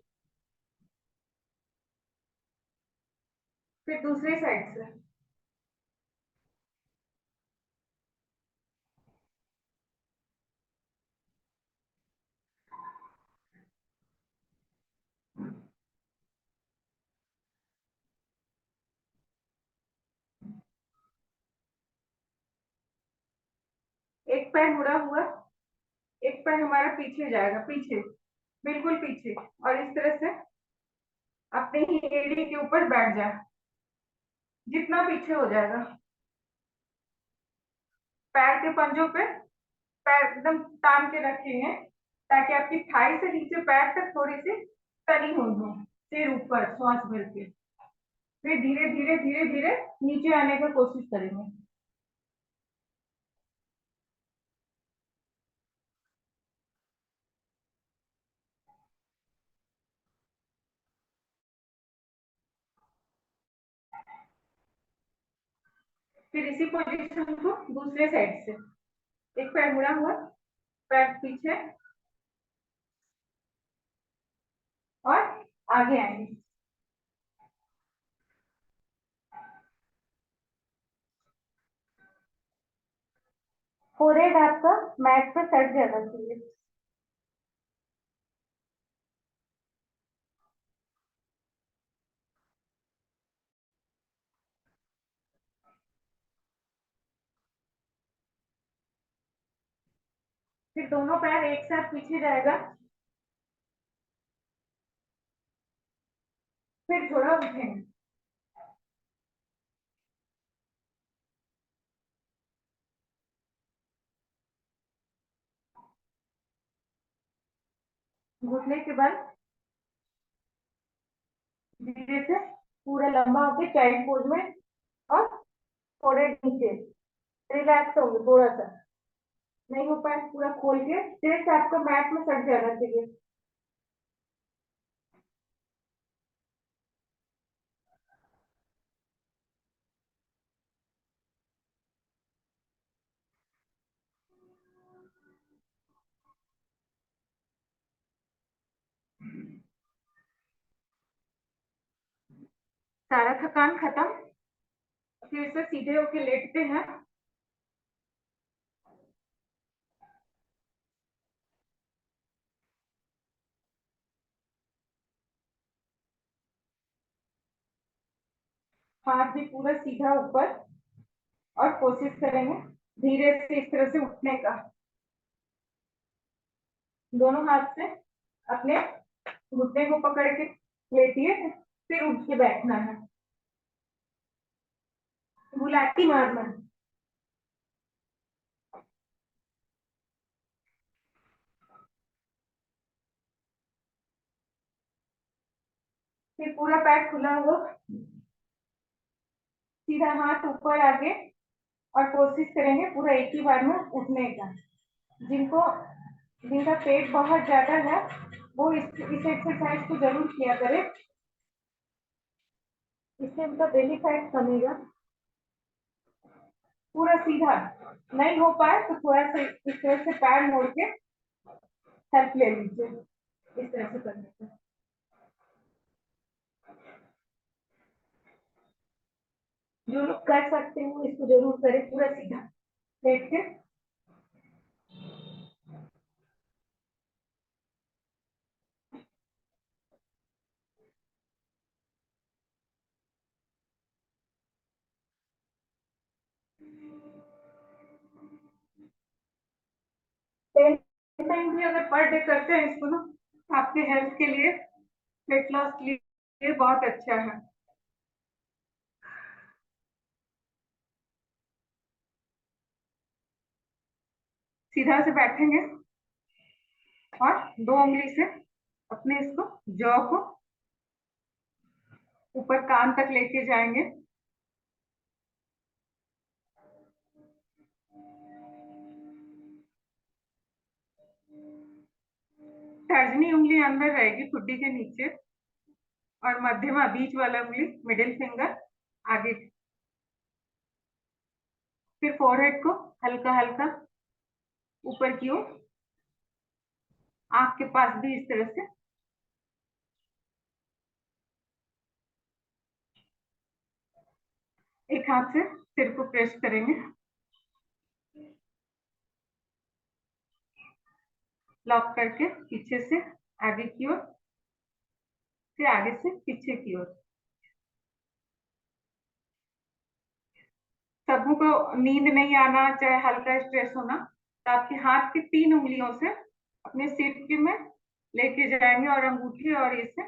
फिर दूसरी साइड से। एक पैर मुड़ा हुआ, एक पैर हमारा पीछे जाएगा, पीछे बिल्कुल पीछे, और इस तरह से अपने ही एड़ी के ऊपर बैठ जाए, जितना पीछे हो जाएगा। पैर के पंजों पे पैर एकदम तान के रखेंगे ताकि आपकी थाई से नीचे पैर तक थोड़ी सी तनी हो जाए, सिर ऊपर श्वास भर के। फिर धीरे धीरे धीरे धीरे नीचे आने की कोशिश करेंगे। फिर इसी पोजीशन को दूसरे साइड से, एक पैर मुड़ा हुआ, पैर पीछे और आगे आएंगे। फोरहेड आपका मैट पर सट जाना चाहिए। फिर दोनों पैर एक साथ पीछे जाएगा, फिर थोड़ा उठेंगे। घुटने के बाद धीरे से पूरा लंबा होके चाइल्ड पोज में, और थोड़े नीचे रिलैक्स होंगे थोड़ा सा। नहीं हो पाए पूरा खोल के चेस्ट आपका मैट में सट जाना चाहिए। सारा थकान खत्म, फिर से सीधे होके लेटते हैं। हाथ भी पूरा सीधा ऊपर, और कोशिश करेंगे धीरे से इस तरह से उठने का। दोनों हाथ से अपने घुटने को पकड़ के लेटिए, फिर उठ के बैठना है, बुलाती मारना है। फिर पूरा पैर खुला हुआ, सीधा हाथ ऊपर आगे, और कोशिश करेंगे पूरा एक ही बार में उठने का। जिनको जिनका पेट बहुत ज्यादा है वो इस एक्सरसाइज को जरूर किया करें, इससे उनका बेली फैट कमेगा। पूरा सीधा नहीं हो पाए तो थोड़ा सा इस तरह से पैर मोड़ के हेल्प ले लीजिए, इस तरह से करने से। जो लोग कर सकते हैं इसको जरूर करें, पूरा सीधा लेट के। टेन टाइम भी अगर पर डे करते हैं इसको ना, आपके हेल्थ के लिए, वेट लॉस के लिए बहुत अच्छा है। सीधा से बैठेंगे और दो उंगली से अपने इसको जॉ को ऊपर कान तक लेके जाएंगे। तर्जनी उंगली अंदर रहेगी ठुड्डी के नीचे, और मध्यमा बीच वाला उंगली मिडिल फिंगर आगे। फिर फोरहेड को हल्का हल्का ऊपर की ओर, आंख के पास भी इस तरह से। एक हाथ से सिर को प्रेस करेंगे, लॉक करके पीछे से आगे की ओर, फिर आगे से पीछे की ओर। सबों को नींद नहीं आना, चाहे हल्का स्ट्रेस होना, तो आपके हाथ की 3 उंगलियों से अपने सिर में लेके जाएंगे, और अंगूठी और इसे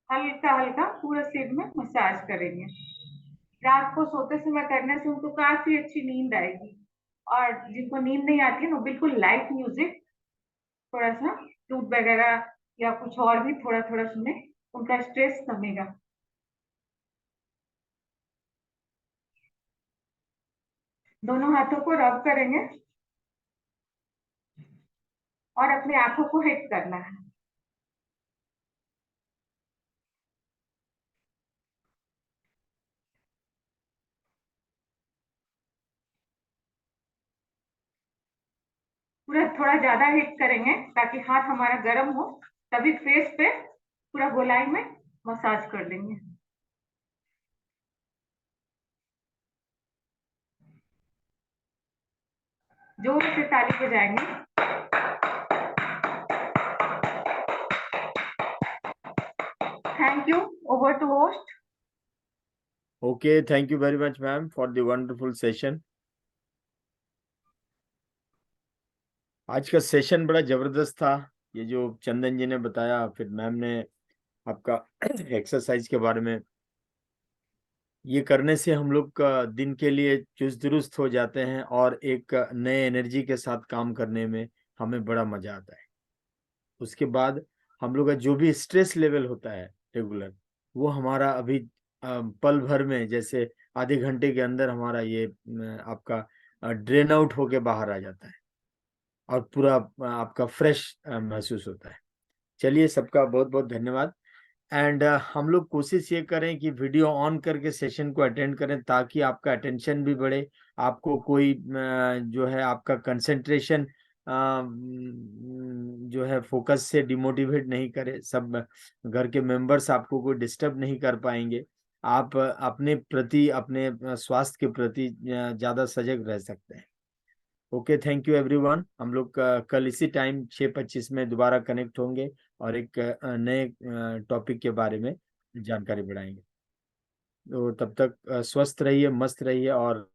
हल्का हल्का पूरा सिर में मसाज करेंगे। रात को सोते समय करने से उनको काफी अच्छी नींद आएगी। और जिनको नींद नहीं आती है ना, बिल्कुल लाइट म्यूजिक, थोड़ा सा फ्लूट वगैरह या कुछ और भी थोड़ा थोड़ा सुने, उनका स्ट्रेस कमेगा। दोनों हाथों को रब करेंगे और अपने आंखों को हिट करना है। पूरा थोड़ा ज्यादा हिट करेंगे ताकि हाथ हमारा गर्म हो, तभी फेस पे पूरा गोलाई में मसाज कर देंगे। जोर से ताली बजाएंगे। Thank you. Over to host. Okay, thank you very much, ma'am, for the wonderful session. आज का सेशन बड़ा जबरदस्त था। ये जो चंदन जी ने बताया, फिर मैम ने आपका एक्सरसाइज के बारे में, ये करने से हम लोग का दिन के लिए चुस्त दुरुस्त हो जाते हैं और एक नए एनर्जी के साथ काम करने में हमें बड़ा मजा आता है। उसके बाद हम लोग का जो भी स्ट्रेस लेवल होता है रेगुलर, वो हमारा अभी पल भर में, जैसे आधे घंटे के अंदर हमारा ये आपका ड्रेन आउट होके बाहर आ जाता है और पूरा आपका फ्रेश महसूस होता है। चलिए, सबका बहुत बहुत धन्यवाद। एंड हम लोग कोशिश ये करें कि वीडियो ऑन करके सेशन को अटेंड करें ताकि आपका अटेंशन भी बढ़े, आपको कोई जो है आपका कंसंट्रेशन जो है फोकस से डिमोटिवेट नहीं करे। सब घर के मेंबर्स आपको कोई डिस्टर्ब नहीं कर पाएंगे। आप अपने प्रति, अपने स्वास्थ्य के प्रति ज़्यादा सजग रह सकते हैं। Okay, thank you everyone. हम लोग कल इसी टाइम 6:25 में दोबारा कनेक्ट होंगे और एक नए टॉपिक के बारे में जानकारी बढ़ाएंगे। तो तब तक स्वस्थ रहिए, मस्त रहिए और